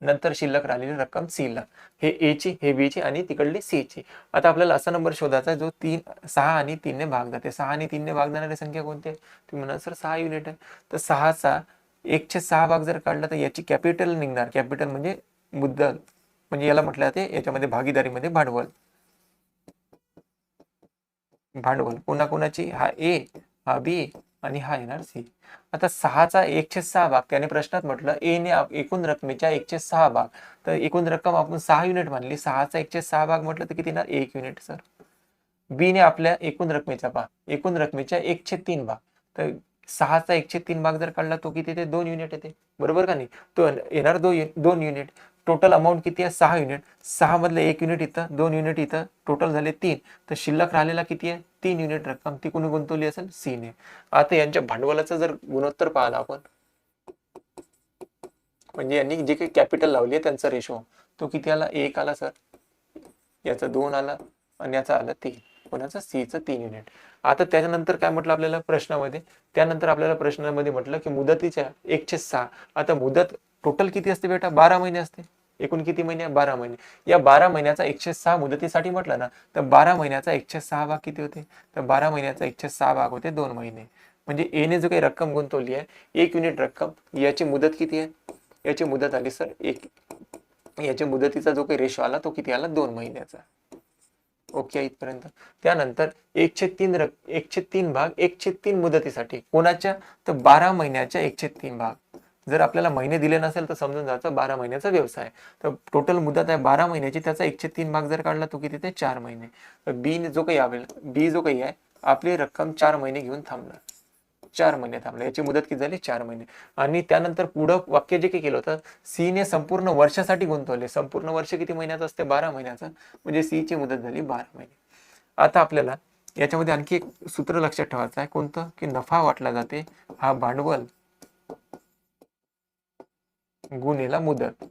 [SPEAKER 1] नंतर शिल्लक राहिलेली रक्कम सी ला. हे ए ची, हे बी ची आणि तिकडली सी ची. आता आपल्याला असा नंबर शोधायचा आहे जो 6 आणि 3 ने भाग जाते. 6 आणि 3 ने भाग जाणारी संख्या कोणती आहे, तुम्ही म्हणाल सर 6 युनिट आहे. तर 6चा 106 भाग जर काढला तर याची कॅपिटल निघणार. कॅपिटल म्हणजे मुद्दल, म्हणजे याला म्हटलं जाते याच्यामध्ये भागीदारीमध्ये भांडवल. भांडवल कोणाकोणाची, हा ए, हा बी आणि हा येणार सी. आता 6चा 106 भाग, त्याने प्रश्नात म्हटलं ए ने एकूण रकमेच्या 106 भाग, तर एकूण रक्कम आपण 6 युनिट मानली. 6चा 106 भाग म्हटलं तर किती येणार, 1 युनिट सर. बी ने आपल्या एकूण रकमेचा भाग, एकूण रकमेच्या 103 भाग, तर 6चा 103 भाग जर काढला तो किती येते, 2 युनिट येते, बरोबर का नाही. तो येणार 2 युनिट. टोटल अमाऊंट किती आहे, 6 युनिट. 6 मधलं 1 युनिट इथं, 2 युनिट इथं, टोटल झाले 3. तर शिल्लक राहिलेला किती आहे, 3 युनिट रक्कम. ती कोणी गुंतवली असेल, सी ने. आता यांच्या भांडवलाचं जर गुणोत्तर पाहिला आपण, म्हणजे यांनी जे काही कॅपिटल लावली आहे त्यांचा रेशो, तो किती आला, 1 आला सर. याचा 2 आला आणि याचा आला 3. कोणाचा, सीचं 3 युनिट. आता त्याच्यानंतर काय म्हटलं आपल्याला प्रश्नामध्ये, त्यानंतर आपल्याला प्रश्नामध्ये म्हटलं की मुदतीच्या 106. आता मुदत टोटल किती असते बेटा, 12 महिने असते. एकूण किती महिने, 12 महिने. या 12 महिन्याचा 106 मुदतीसाठी म्हटलं ना, तर 12 महिन्याचा 106 भाग किती होते, तर 12 महिन्याचा 106 भाग होते 2 महिने. म्हणजे ए ने जो काही रक्कम गुंतवली आहे 1 युनिट रक्कम, याची मुदत किती आहे, याची मुदत आली सर 1. याच्या मुदतीचा जो काही रेशो आला तो किती आला, 2 महिन्याचा. ओके इथपर्यंत. त्यानंतर 103 भाग 103 मुदतीसाठी कोणाच्या, तर 12 महिन्याच्या 103 भाग. जर आपल्याला महिने दिले नसेल तर समजून जायचं 12 महिन्याचा व्यवसाय. तर टोटल मुदत आहे 12 महिन्याची, त्याचा 103 भाग जर काढला तो किती, ते 4 महिने. तर बी जो काही आहे आपली रक्कम 4 महिने घेऊन थांबणार. 4 महिने थांबले, याची मुदत किती झाली, 4 महिने. आणि त्यानंतर पुढं वाक्य जे काही केलं होतं, सी ने संपूर्ण वर्षासाठी गुंतवले. संपूर्ण वर्ष किती महिन्याचं असते, 12 महिन्याचं, म्हणजे सी ची मुदत झाली 12 महिने. आता आपल्याला याच्यामध्ये आणखी एक सूत्र लक्षात ठेवायचं आहे, कोणतं, की नफा वाटला जाते हा भांडवल गुणिला मुदत,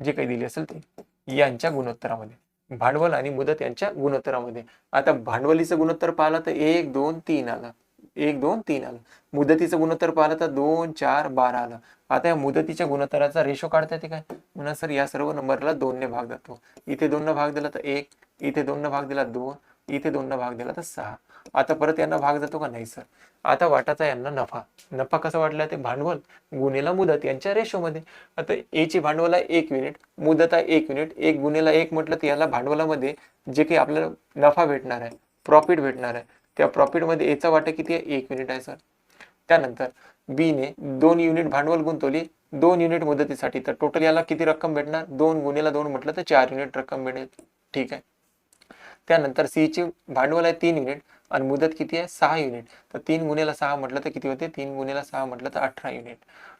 [SPEAKER 1] जे काही दिली असेल ते यांच्या गुणोत्तरामध्ये, भांडवल आणि मुदत यांच्या गुणोत्तरामध्ये. आता भांडवलीचं गुणोत्तर पाहिलं तर 1 2 3 आलं, 1 2 3 आलं. मुदतीचं गुणोत्तर पाहिलं तर 2 4 12 आलं. आता या मुदतीच्या गुणोत्तराचा रेशो काढता येते काय, म्हणून सर या सर्व नंबरला 2 ने भाग जातो. इथे 2 ने भाग दिला तर 1, इथे 2 ने भाग दिला 2, इथे 2 ने भाग दिला तर 6. आता परत यांना भाग जातो का, नाही सर. आता वाटाचा यांना नफा. नफा कसा वाटला, ते भांडवल गुणिला मुदत यांच्या रेशोमध्ये. आता ए ची भांडवल आहे 1 युनिट, मुदत आहे 1 युनिट, 1 गुणिला 1 म्हटलं तर याला भांडवलामध्ये जे काही आपल्याला नफा भेटणार आहे, प्रॉफिट भेटणार आहे, त्या प्रॉफिट मध्ये एचा वाटा किती आहे, 1 युनिट आहे सर. त्यानंतर बी ने 2 युनिट भांडवल गुंतवली 2 युनिट मुदतीसाठी, तर टोटल याला किती रक्कम भेटणार, 2 गुणिला 2 म्हटलं तर 4 युनिट रक्कम भेटेल. ठीक आहे. त्यानंतर सी ची भांडवल आहे 3 युनिट आणि मुदत किती आहे, 6 युनिट, तर 3 गुणिला 6 म्हटलं तर किती होते, 3 गुणिला 6 म्हटलं तर 18 युनिट.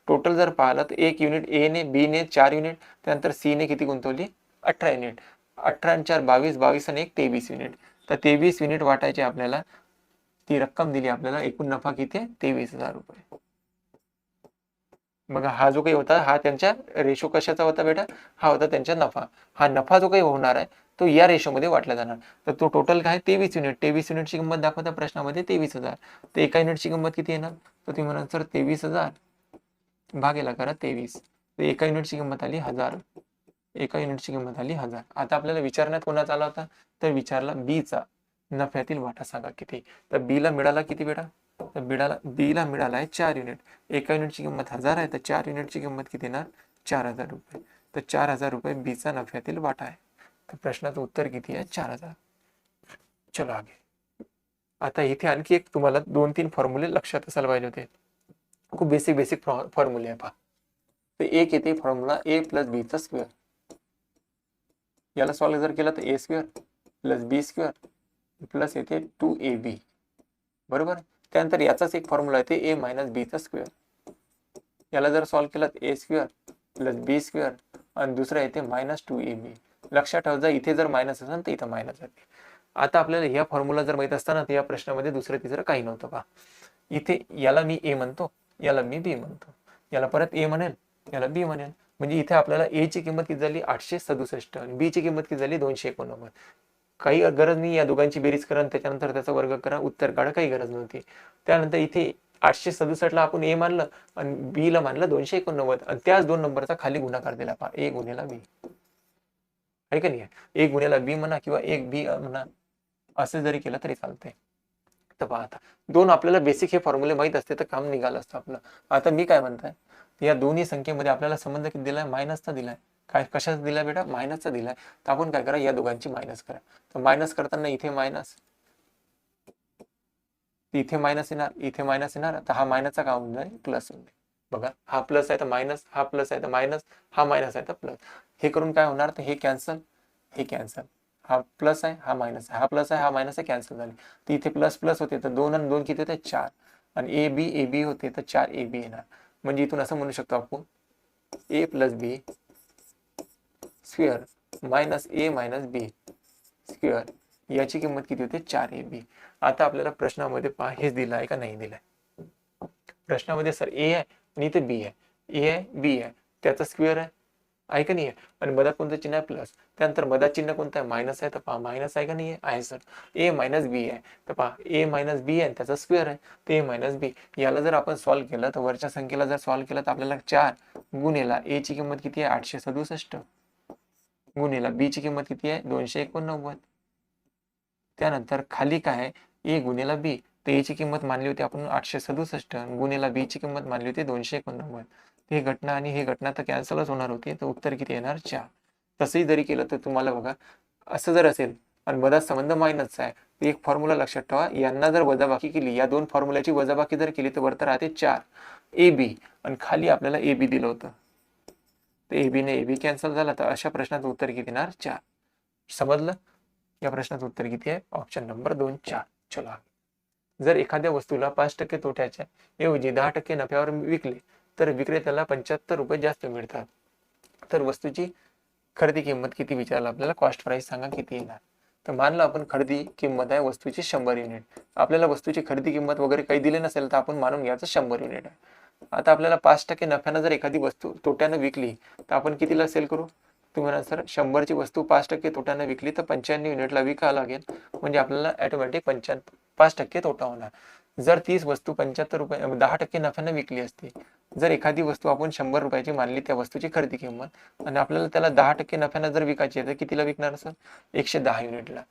[SPEAKER 1] टोटल जर पाहिलं तर 1 युनिट ए ने, बी ने 4 युनिट, त्यानंतर सी ने किती गुंतवली, 18 युनिट. 18 आणि 4 22, 22 आणि 1 23 युनिट. तर 23 युनिट वाटायचे आपल्याला ती रक्कम दिली आपल्याला, एकूण नफा किती आहे 23,000 रुपये. बघा हा जो काही होता हा त्यांच्या रेशो कशाचा होता बेटा, हा होता त्यांच्या नफा. हा नफा जो काही होणार आहे तो या रेशोमध्ये वाटला जाणार. तर तो टोटल काय 23 युनिट, 23 युनिटची किंमत दाखवता प्रश्नामध्ये 23,000. तर एका युनिटची किंमत किती येणार, तर तुम्ही म्हणाल सर 23,000 भागेला करा 23, तर एका युनिटची किंमत आली 1000. एका युनिटची किंमत आली 1000. आता आपल्याला विचारण्यात कोणाचा आला होता, तर विचारला बी चा नफ्यातील वाटा सांगा किती. तर बी ला मिळाला किती बेटा, तर बी ला मिळाला आहे 4 युनिट. एका युनिटची किंमत 1000 आहे, तर 4 युनिटची किंमत किती येणार 4000 रुपये. तर 4000 रुपये बी चा नफ्यातील वाटा आहे. तर प्रश्नाचं उत्तर किती आहे 4000. चलो आगे. आता इथे आणखी एक तुम्हाला 2-3 फॉर्म्युले लक्षात असायला पाहिजे होते. खूप बेसिक फॉर्म्युले आहे पहा. तर एक येते फॉर्म्युला ए प्लस बी चा स्क्वेअर. याला सॉल्व्ह जर केलं तर ए स्क्वेअर प्लस बी स्क्वेअर प्लस येते 2ab बरोबर. त्यानंतर याचाच एक फॉर्म्युला येते ए मायनस बी चा स्क्वेअर. याला जर सॉल्व्ह केलं तर ए स्क्वेअर प्लस बी स्क्वेअर आणि दुसरा येते मायनस 2ab. लक्षात ठेवा, इथे जर मायनस असेल तर इथं मायनस जाते. आता आपल्याला या फॉर्म्युला जर माहित असताना तर या प्रश्नामध्ये दुसरं तिसरं काही नव्हतं पहा. इथे याला मी ए म्हणतो, याला मी बी म्हणतो, याला परत ए म्हणेल, याला बी म्हणेल. म्हणजे इथे आपल्याला ए ची किंमत किती झाली 867 आणि बी ची किंमत किती झाली 289. काही गरज नाही या दोघांची बेरीज करा त्याच्यानंतर त्याचा वर्ग करा उत्तर काढा, काही गरज नव्हती. त्यानंतर इथे 867 ला आपण ए मानलं आणि बी ला मानलं 289 आणि त्याच दोन नंबरचा खाली गुणाकार दिला पहा, ए गुणिला बी आहे का नाही. ए गुणिला बी म्हणा किंवा एक बी म्हणा, असं जरी केलं तरी चालतंय. तर पहा आता दोन आपल्याला बेसिक हे फॉर्म्युले माहित असते तर काम निघालं असतं आपलं. आता मी काय म्हणताय, या दोन्ही संख्येमध्ये आपल्याला संबंध किती दिलाय मायनसचा दिलाय. काय कशाचा दिलाय बेटा मायनसचा दिलाय. तर आपण काय करा या दोघांची मायनस करा. तर मायनस करताना इथे मायनस, इथे मायनस येणार, इथे मायनस येणार, तर हा मायनसचा काय होऊन जाईल प्लस होऊन जाईल. बघा हा प्लस आहे तर मायनस, हा प्लस आहे तर मायनस, हा मायनस आहे तर प्लस. हे करून काय होणार तर हे कॅन्सल, हे कॅन्सल, हा प्लस आहे हा मायनस आहे, हा प्लस आहे हा मायनस आहे, कॅन्सल झाले. तर इथे प्लस प्लस होते तर 2 आणि 2 किती होते 4 आणि ए बी होते तर 4ab येणार. म्हणजे इथून असं म्हणू शकतो आपण ए प्लस बी स्क्वेअर मायनस ए मायनस बी स्क्वेअर याची किंमत किती होते 4ab. आता आपल्याला प्रश्नामध्ये पहा हेच दिलं आहे का नाही दिलंय. प्रश्नामध्ये सर ए आहे आणि इथे बी आहे, ए आहे बी आहे, त्याचा स्क्वेअर आहे का नाही आहे आणि मधात कोणतं चिन्ह आहे प्लस. त्यानंतर मधात चिन्ह कोणतं आहे मायनस आहे, तर पहा मायनस आहे का नाही आहे सर. ए मायनस बी आहे तर पहा ए मायनस बी आहे त्याचा स्क्वेअर आहे ते ए मायनस बी. याला जर आपण सॉल्व्ह केलं तर वरच्या संख्येला जर सॉल्व्ह केलं तर आपल्याला 4 गुणिला ए ची किंमत किती आहे 867 गुणिला बी ची किंमत किती आहे 289. त्यानंतर खाली काय आहे ए गुणिला बी, तर ए ची किंमत मानली होती आपण 867 गुणिला बी ची किंमत मानली होती 289. ही घटना आणि ही घटना तर कॅन्सलच होणार होती, तर उत्तर किती येणार 4. तसंही जरी केलं तर तुम्हाला बघा असं जर असेल आणि मधात संबंध मायनसचा आहे तर एक फॉर्म्युला लक्षात ठेवा, यांना जर वजाबाकी केली या दोन फॉर्म्युल्याची वजाबाकी जर केली तर वरती राहते 4ab आणि खाली आपल्याला ab दिलं होतं तर ab ने ab कॅन्सल झाला. तर अशा प्रश्नाचं उत्तर किती येणार 4. समजलं. या प्रश्नाचं उत्तर किती आहे ऑप्शन नंबर 2 4. चला, जर एखाद्या वस्तूला 5% तोट्याच्या ऐवजी 10% नफ्यावर विकले तर विक्रेत्याला 75 रुपये जास्त मिळतात. तर वस्तूची खरेदी किंमत किती विचारलं आपल्याला, कॉस्ट प्राइस सांगा किती येणार. तर मानलं आपण खरेदी किंमत आहे वस्तूची 100 युनिट. आपल्याला वस्तूची खरेदी किंमत वगैरे काही दिले नसेल तर आपण मानून घ्यायचं 100 युनिट आहे. आता आपल्याला 5% नफ्यानं जर एखादी वस्तू तोट्यानं विकली तर आपण कितीला सेल करू. तुम्ही म्हणा सर 100 ची वस्तू 5% तोट्यानं विकली तर 95 युनिटला विकावं लागेल, म्हणजे आपल्याला ऑटोमॅटिक 5% तोटा होणार. जर 30 वस्तू 75 रुपये 10% नफ्यानं विकली असती, जर एखादी वस्तू आपण 100 रुपयाची मानली त्या वस्तूची खरेदी किंमत आणि आपल्याला त्याला 10% नफ्यानं जर विकायची आहे तर कितीला विकणार सर 110 युनिटला.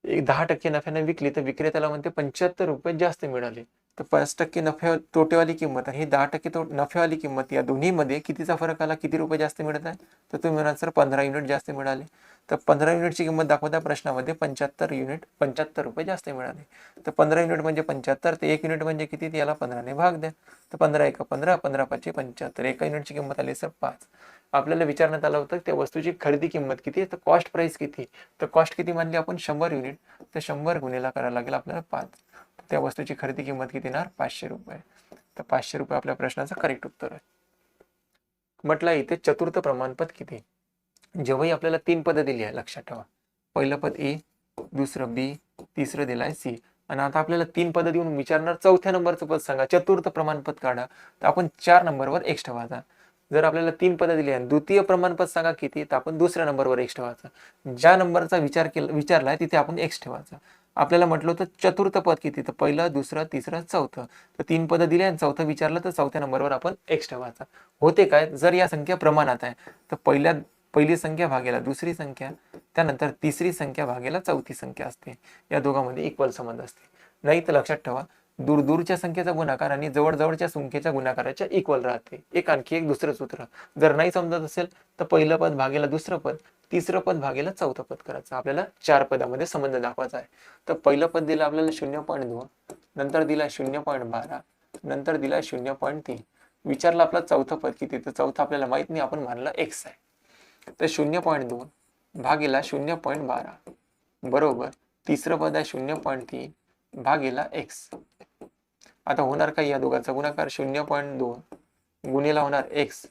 [SPEAKER 1] 10% नफ्यानं विकली तर विक्रेत्याला म्हणते 75 रुपये जास्त मिळाले. तर 5% नफ्या तोटेवाली किंमत आणि 10% नफ्यावाली किंमत या दोन्हीमध्ये कितीचा फरक आला, किती रुपये जास्त मिळत आहे. तर तुम्ही म्हणाल सर 15 युनिट जास्त मिळाले. तर 15 युनिटची किंमत दाखवता प्रश्नामध्ये 75 रुपये जास्त मिळाले. तर 15 युनिट म्हणजे 75, तर 1 युनिट म्हणजे किती, याला 15 ने भाग द्या. तर 15 1 15, 15 5 75. एका युनिटची किंमत आली सर 5. आपल्याला विचारण्यात आलं होतं त्या वस्तूची खरेदी किंमत किती, तर कॉस्ट प्राइस किती. तर कॉस्ट किती मानली आपण 100 युनिट, तर 100 गुणिला करायला लागेल आपल्याला 5. त्या वस्तूची खरेदी किंमत किती येणार 500 रुपये. तर 500 रुपये आपल्या प्रश्नाचं करेक्ट उत्तर आहे. म्हटलं इथे चतुर्थ प्रमाणपद किती. जेव्हाही आपल्याला 3 पद दिली आहे लक्षात ठेवा, पहिलं पद ए, दुसरं बी, तिसरं दिलं आहे सी आणि आता आपल्याला 3 पद देऊन विचारणार चौथ्या नंबरचं पद सांगा, चतुर्थ प्रमाणपद काढा. तर आपण 4 नंबरवर x ठेवायचा. जर आपल्याला 3 पद दिली आणि द्वितीय प्रमाणपद सांगा किती, तर आपण दुसऱ्या नंबरवर x ठेवायचा. ज्या नंबरचा विचारलाय तिथे आपण x ठेवायचा. आपल्याला म्हटलं होतं चतुर्थ पद किती, तर पहिलं, दुसरं, तिसरं, चौथं. तर 3 पद दिली आणि चौथं विचारलं तर चौथ्या नंबरवर आपण x ठेवायचा. होते काय, जर या संख्या प्रमाणात आहे तर पहिली संख्या भागेला दुसरी संख्या, त्यानंतर तिसरी संख्या भागेला चौथी संख्या असते. या दोघांमध्ये इक्वल संबंध असते. नाही तर लक्षात ठेवा, दूरदूरच्या संख्येचा गुणाकार आणि जवळजवळच्या संख्येच्या गुणाकाराच्या इक्वल राहते. एक आणखी एक दुसरं सूत्र. जर नाही समजत असेल तर पहिलं पद भागेला दुसरं पद, तिसरं पद भागेला चौथं पद करायचं. आपल्याला 4 पदामध्ये संबंध दाखवायचा आहे. तर पहिलं पद दिलं आपल्याला 0.2, नंतर दिला 0.12, नंतर दिला 0.3. विचारलं आपला चौथं पद किती, तर चौथं आपल्याला माहित नाही, आपण मानलं x आहे. तर 0.2 भागेला 0.12 बरोबर तिसरं पद आहे 0.3 भागेला x. आता होणार काय, या दोघांचा गुणाकार 0.2 गुणिला होणार x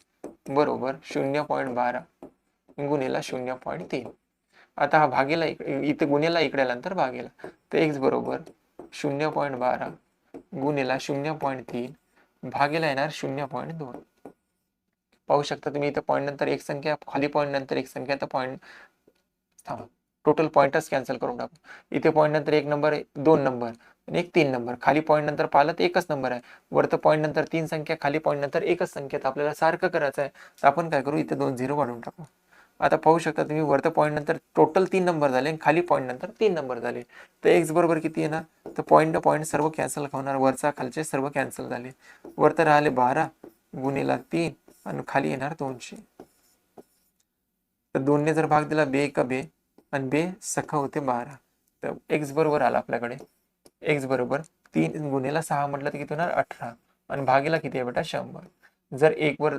[SPEAKER 1] बरोबर 0.12 गुणिला 0.3. आता हा भागेला इथे गुणिला इकडे आल्यानंतर भागेला, तर x बरोबर 0.12 गुणिला 0.3 भागेला येणार 0.2. पाहू शकता तुम्ही, इथे पॉईंट नंतर एक संख्या, खाली पॉईंट नंतर एक संख्या, तर पॉईंट टोटल पॉईंटच कॅन्सल करून टाकू. इथे पॉईंट नंतर 1 नंबर, 2 नंबर आणि एक 3 नंबर. खाली पॉईंट नंतर पाहिलं तर एकच नंबर आहे. वरतं पॉईंट नंतर 3 संख्या, खाली पॉईंट नंतर एकच संख्या. तर आपल्याला सारखं करायचं आहे, तर आपण काय करू, इथे 2 0 वाढवून टाकू. आता पाहू शकता तुम्ही, वरतं पॉईंट नंतर टोटल 3 नंबर झाले आणि खाली पॉईंट नंतर 3 नंबर झाले. तर एक्स बरोबर किती येणार, तर पॉईंट पॉईंट सर्व कॅन्सल होणार, वरचा खालचे सर्व कॅन्सल झाले. वरतं राहिले 12 गुणिला 3 आणि खाली येणार 200. तर 2 ने जर भाग दिला, बे का बे आणि बे सखा होते 12. तर एक्स बरोबर आला आपल्याकडे, एक्स बरोबर 3 गुणिला 6 म्हटलं तर किती होणार 18 आणि भागेला किती आहे बेटा 100. जर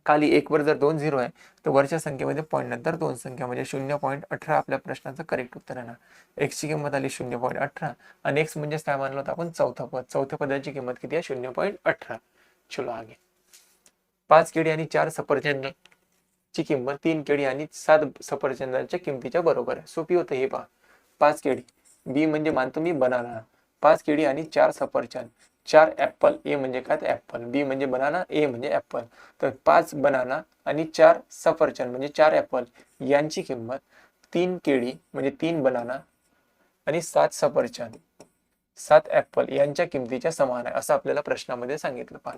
[SPEAKER 1] खाली 1 वर जर 2 0 आहे तर वरच्या संख्येमध्ये पॉईंट नंतर 2 संख्या म्हणजे 0.18 आपल्या प्रश्नाचं करेक्ट उत्तर येणार. एक्स ची किंमत आली 0.18 आणि एक्स म्हणजेच काय मानलं होतं आपण, चौथं पद. चौथ्या पदाची किंमत किती आहे 0.18. चलो आगे. 5 केळी आणि 4 सफरचंदाची किंमत 3 केळी आणि 7 सफरचंदाच्या किमतीच्या बरोबर आहे. सोपी होतं हे पहा. 5 केळी, बी म्हणजे मानतो मी बनाना, 5 केळी आणि 4 सफरचंद, 4 ऍपल, ए म्हणजे काय तर ऍपल, बी म्हणजे बनाना, ए म्हणजे ऍपल. तर 5 बनाना आणि 4 सफरचंद म्हणजे 4 ऍपल यांची किंमत 3 केळी म्हणजे 3 बनाना आणि 7 सफरचंद 7 ऍपल यांच्या किमतीच्या समान आहे, असं आपल्याला प्रश्नामध्ये सांगितलं. पहा,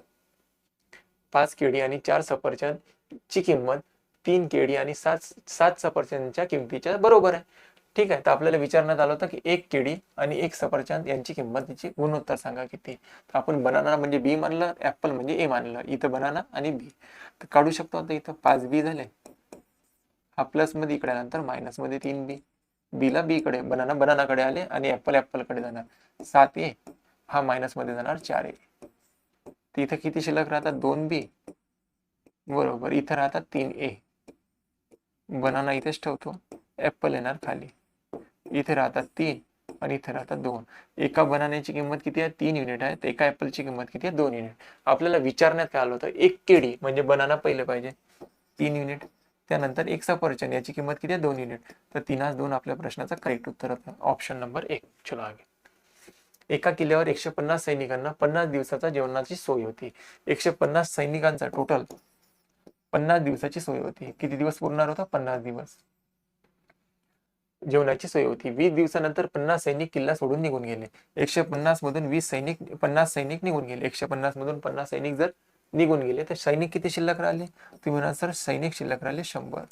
[SPEAKER 1] 5 केळी आणि 4 सफरचंद ची किंमत 3 केळी आणि 7 सफरचंदच्या किमतीच्या बरोबर आहे. ठीक आहे. तर आपल्याला विचारण्यात आलं होतं की 1 केळी आणि 1 सफरचंद यांची किंमतीची गुणोत्तर सांगा किती. तर आपण बनाना म्हणजे बी मानलं, ऍपल म्हणजे ए मानलं. इथं बनाना आणि बी तर काढू शकतो. आता इथं 5 बी झाले, हा प्लस मध्ये इकडे नंतर मायनस मध्ये 3 बी, बीला बी कडे, बनाना कडे आले आणि ऍपल कडे जाणार. 7 ए, हा मायनस मध्ये जाणार 4 ए. इथं किती शिल्लक राहतात 2 बी बरोबर, इथं राहतात 3 ए. बनाना इथेच ठेवतो, ऍपल येणार खाली, इथे राहतात 3 आणि इथे राहतात 2. एका बनान्याची किंमत किती आहे 3 युनिट आहे, तर एका ऍपलची किंमत किती आहे 2 युनिट. आपल्याला विचारण्यात काय आलं होतं, 1 केळी म्हणजे बनाना पहिले पाहिजे 3 युनिट, त्यानंतर 1 सफरचंद याची किंमत किती आहे 2 युनिट. तर 3-2 आपल्या प्रश्नाचा करेक्ट उत्तर होतं, ऑप्शन नंबर 1. चलो आगे. एका किल्ल्यावर 150 सैनिकांना 50 दिवसाचा जेवणाची सोय होती. 150 सैनिकांचा टोटल 50 दिवसाची सोय होती. किती दिवस पुरणार होता 50 दिवस जेवणाची सोय होती. 20 दिवसानंतर 50 सैनिक किल्ला सोडून निघून गेले. 150 मधून 50 सैनिक निघून गेले. 150 मधून 50 सैनिक जर निघून गेले तर सैनिक किती शिल्लक राहिले, तुम्ही म्हणाल सर सैनिक शिल्लक राहिले 100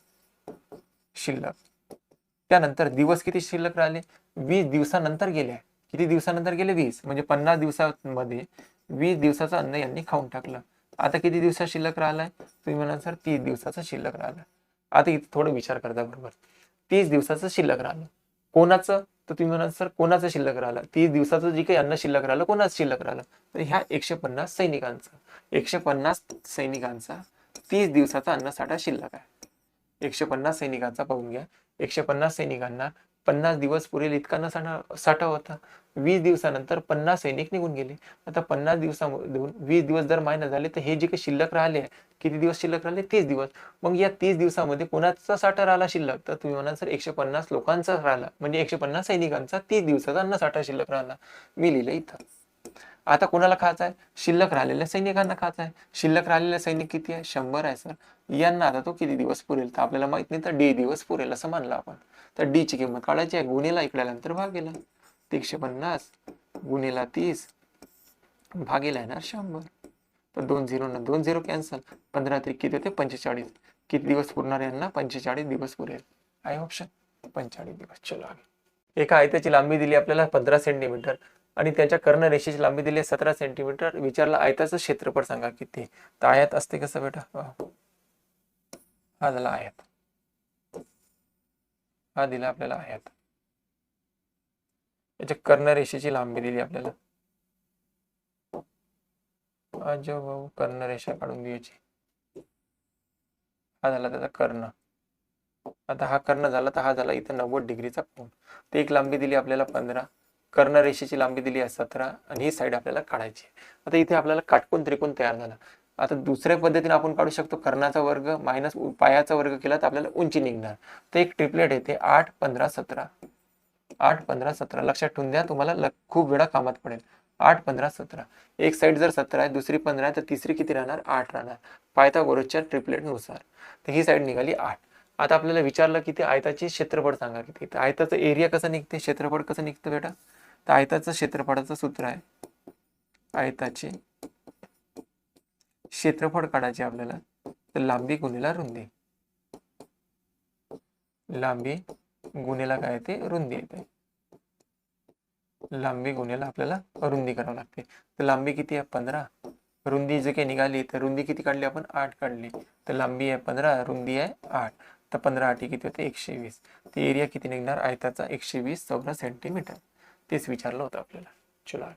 [SPEAKER 1] शिल्लक. त्यानंतर दिवस किती शिल्लक राहिले, 20 दिवसानंतर गेले. किती दिवसानंतर गेले 20, म्हणजे 50 दिवसामध्ये 20 दिवसाचं अन्न यांनी खाऊन टाकलं. आता किती दिवसात शिल्लक राहिलाय, तुम्ही म्हणाल सर 30 दिवसाचा शिल्लक राहिला. आता इथे थोडं विचार करता बरोबर, 30 दिवसाचं शिल्लक राहिलं कोणाचं, तर तुम्ही म्हणाल सर कोणाचं शिल्लक राहिलं, 30 दिवसाचं जे काही अन्न शिल्लक राहिलं कोणाचं शिल्लक राहिलं, तर ह्या 150 सैनिकांचा 30 दिवसाचा अन्नसाठा शिल्लक आहे. 150 सैनिकांचा पाहून घ्या, 150 सैनिकांना 50 दिवस पुरेल इतका न साठा होता. 20 दिवसानंतर 50 सैनिक निघून गेले. आता 50 दिवसामधून 20 दिवस जर मायनस झाले तर हे जे काही शिल्लक राहिले आहे, किती दिवस शिल्लक राहिले? 30 दिवस. मग या 30 दिवसामध्ये कोणाचा साठा राहिला शिल्लक? तर तुम्ही म्हणाल सर 150 लोकांचा राहिला, म्हणजे 150 सैनिकांचा 30 दिवसाचा अन्न साठा शिल्लक राहिला. मी लिहिलं इथं. आता कोणाला खायचं आहे? शिल्लक राहिलेल्या सैनिकांना खायचं आहे. शिल्लक राहिलेले सैनिक किती आहे? 100 आहे सर. यांना आता तो किती दिवस पुरेल? तर आपल्याला माहित नाही, तर डी दिवस पुरेल असं मानलं आपण. तर डी ची किंमत काढायची आहे. गुणिला इकडे आल्यानंतर भागेला 150 गुणिला 30 भागेला येणार 100. तर 2 0 न 2 0 कॅन्सल. 15 त्रिक किती होते? 45. किती दिवस पुरणार यांना? 45 दिवस पुरेल. आहे ऑप्शन 45 दिवस. चलो आगे. एका आयताची लांबी दिली आपल्याला 15 सेंटीमीटर आणि त्याच्या कर्णरेषेची लांबी दिली 17 सेंटीमीटर. विचारला आयताचं क्षेत्रफळ सांगा किती. तर आयत असते कसं बेटा? हा झाला आयत. हा दिला आपल्याला आयत. याच्या कर्णरेषेची लांबी दिली आपल्याला. भाऊ कर्णरेषा काढून द्यायची. हा झाला त्याचा कर्ण. आता हा कर्ण झाला तर हा झाला इथं 90 डिग्रीचा कोन. ते एक लांबी दिली आपल्याला 15. कर्णरेषेची लांबी दिली आहे 17 आणि ही साईड आपल्याला काढायची. आता इथे आपल्याला काटकोन त्रिकोण तयार झाला. आता दुसऱ्या पद्धतीने आपण काढू शकतो. कर्णाचा वर्ग मायनस पायाचा वर्ग केला तर आपल्याला उंची निघणार. तर एक ट्रिपलेट येते 8 15 17. 8 15 17 लक्षात ठेवून द्या, तुम्हाला खूप वेळा कामात पडेल. 8 15 17. एक साईड जर 17 आहे, दुसरी 15 आहे, तर तिसरी किती राहणार? 8 राहणार पायथागोरसच्या ट्रिपलेट नुसार. तर ही साईड निघाली 8. आता आपल्याला विचारलं की ते आयताचे क्षेत्रफळ सांगा किती. तर आयताचं एरिया कसं निघते, क्षेत्रफळ कसं निघतं बेटा? तर आयताचं क्षेत्रफळाचं सूत्र आहे, आयताचे क्षेत्रफळ काढायचे आपल्याला, तर लांबी गुणिला रुंदी. लांबी गुणिला काय येते? रुंदी येते. लांबी गुणिला आपल्याला रुंदी करावं लागते. तर लांबी किती आहे? 15. रुंदी जे काही निघाली तर रुंदी किती काढली आपण? 8 काढली. तर लांबी आहे 15, रुंदी आहे 8. तर 15 8 किती होते? 120. ते एरिया किती निघणार आयताचा? 120 चौरस सेंटीमीटर. तेच विचारलं होतं आपल्याला. चला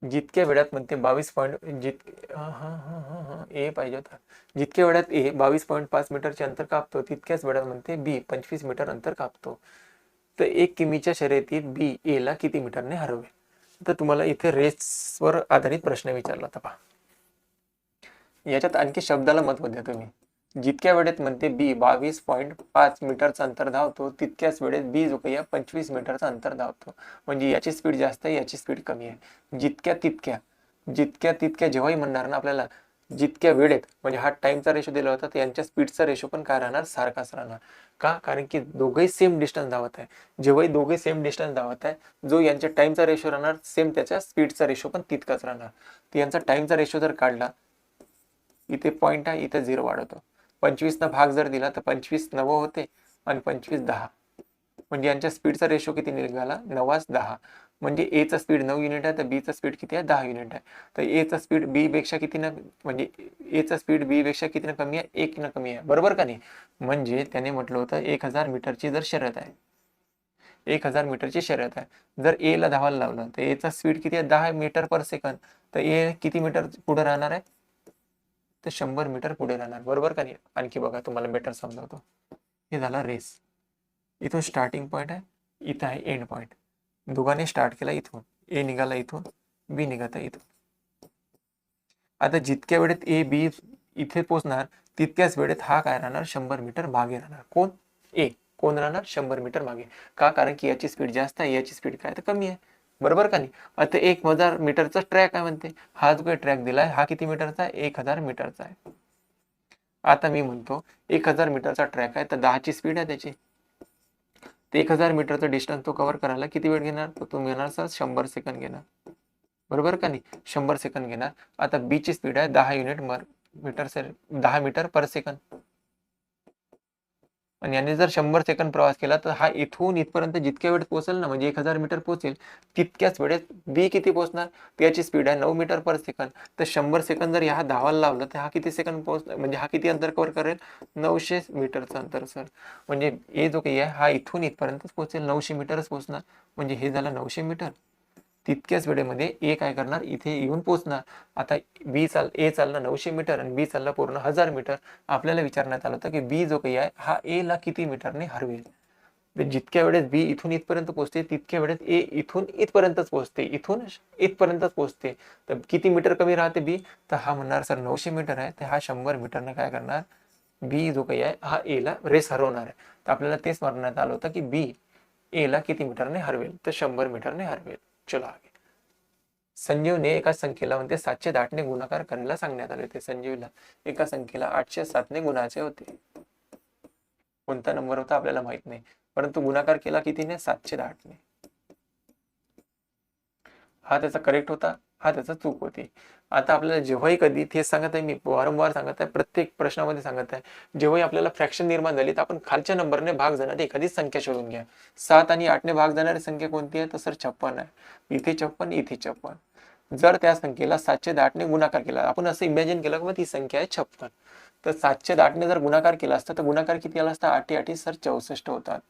[SPEAKER 1] जितक्या वेळात म्हणते 22 पॉईंट ए पाहिजे होता. जितक्या वेळात ए 22.5 मीटरचे अंतर कापतो तितक्याच वेळात म्हणते बी 25 मीटर अंतर कापतो. तर 1 किमीच्या शर्यतीत बी ए ला किती मीटरने हरवेल? तर तुम्हाला इथे रेसवर आधारित प्रश्न विचारला होता पहा. याच्यात आणखी शब्दाला महत्व द्या तुम्ही. जितक्या वेळेत म्हणते बी 22.5 मीटरचं अंतर धावतो तितक्याच वेळेत बी जो काही 25 मीटरचं अंतर धावतो. म्हणजे याची स्पीड जास्त आहे, याची स्पीड कमी आहे. जितक्या तितक्या जेव्हाही म्हणणार ना आपल्याला जितक्या वेळेत, म्हणजे हा टाइमचा रेशो दिला होता, तर यांच्या स्पीडचा रेशो पण काय राहणार? सारखाच राहणार. का? कारण की दोघेही सेम डिस्टन्स धावत आहे. जेव्हाही दोघे सेम डिस्टन्स धावत आहे, जो यांच्या टाइमचा रेशो राहणार सेम त्याच्या स्पीडचा रेशो पण तितकाच राहणार. तर यांचा टाइमचा रेशो जर काढला, इथे पॉईंट आहे, इथे 0 वाढवतो. 25 ना भाग जर दिला तर 25 9 होते आणि 25 10. म्हणजे यांच्या स्पीडचा रेशो किती निघाला? 9 10. म्हणजे ए चा स्पीड 9 युनिट आहे तर बी चा स्पीड किती आहे? 10 युनिट आहे. तर ए चा स्पीड बी पेक्षा किती ना, म्हणजे ए चा स्पीड बी पेक्षा किती ना कमी आहे? 1 ना कमी आहे. बरोबर का नाही? म्हणजे त्याने म्हटलं होतं 1000 मीटरची जर शर्यत आहे, 1000 मीटरची शर्यत आहे, जर ए ला धावायला लावलं तर ए चा स्पीड किती आहे? 10 मीटर पर सेकंद. तर ए किती मीटर पुढे राहणार आहे? तर 100 मीटर पुढे राहणार. बरोबर का नाही? आणखी बघा तुम्हाला बेटर समजावतो. हे झाला रेस. इथून स्टार्टिंग पॉईंट आहे, इथं आहे एंड पॉईंट. दोघांनी स्टार्ट केला इथून, ए निघाला इथून, बी निघाला इथून. आता जितक्या वेळेत ए बी इथे पोहोचणार तितक्याच वेळेत हा काय राहणार? 100 मीटर मागे राहणार. कोण? ए. कोण राहणार? 100 मीटर मागे. का? कारण की याची स्पीड जास्त आहे, याची स्पीड काय तर कमी आहे. बरोबर का नाही? आता 1000 मीटरचा ट्रॅक आहे म्हणते. हा जो काही ट्रॅक दिलाय हा किती मीटरचा आहे? 1000 मीटरचा आहे. आता मी म्हणतो 1000 मीटरचा ट्रॅक आहे तर 10 ची स्पीड आहे त्याची. 1000 मीटरचं डिस्टन्स तो कव्हर करायला किती वेळ घेणार? तर तो घेणार सर 100 सेकंद घेणार. बरोबर का नाही? 100 सेकंद घेणार. आता बी ची स्पीड आहे 10 unit metre 10 metre per second. आणि याने जर 100 सेकंद प्रवास केला तर हा इथून इथपर्यंत जितक्या वेळेत पोहोचेल ना, म्हणजे 1000 मीटर पोहोचेल तितक्याच वेळेत बी किती पोहोचणार? त्याची स्पीड आहे 9 मीटर पर सेकंद. तर 100 सेकंद जर ह्या धावायला लावलं तर हा किती सेकंद पोहोचणार? म्हणजे हा किती अंतर कव्हर करेल? 900 मीटरचं अंतर सर. म्हणजे ए जो काही आहे हा इथून इथपर्यंत पोहोचेल 900 मीटरच पोहोचणार. म्हणजे हे झालं 900 मीटर तितक्याच वेळेमध्ये ए काय करणार, इथे येऊन पोहोचणार. आता ए चालला 900 मीटर आणि बी चालला पूर्ण 1000 मीटर. आपल्याला विचारण्यात आलं होतं की बी जो काही आहे हा ए ला किती मीटरने हरवेल. जितक्या वेळेस बी इथून इथपर्यंत पोहोचते तितक्या वेळेस ए इथून इथपर्यंतच पोहोचते, इथून इथपर्यंतच पोहोचते. तर किती मीटर कमी राहते बी, तर हा म्हणणार सर 900 मीटर आहे, तर हा 100 मीटरने काय करणार, बी जो काही आहे हा ए ला रेस हरवणार आहे. तर आपल्याला तेच म्हणण्यात आलं होतं की बी ए ला किती मीटरने हरवेल, तर 100 मीटरने हरवेल. चलो आगे. संजीवने एका संख्येला म्हणते 708 ने गुणाकार करायला सांगण्यात आले होते. संजीवला एका संख्येला 807 ने गुणायचे होते. कोणता नंबर होता आपल्याला माहित नाही, परंतु गुणाकार केला कितीने, 708 ने. हा त्याचा करेक्ट होता, हा त्याचा चूक होती. आता आपल्याला जेव्हाही कधी ते सांगत आहे, मी वारंवार सांगत आहे, प्रत्येक प्रश्नामध्ये सांगत आहे, जेव्हाही आपल्याला फ्रॅक्शन निर्माण झाली तर आपण खालच्या नंबरने भाग जाणारी एखादी संख्या शोधून घ्या. 7 आणि 8 ने भाग जाणारी संख्या कोणती आहे, तर सर 56 आहे. इथे 56, इथे 56. जर त्या संख्येला 708 ने गुणाकार केला, आपण असं इमॅजिन केलं की ती संख्या आहे 56, तर 708 ने जर गुणाकार केला असता तर गुणाकार किती आला असता, 8 8 सर 64 होतात.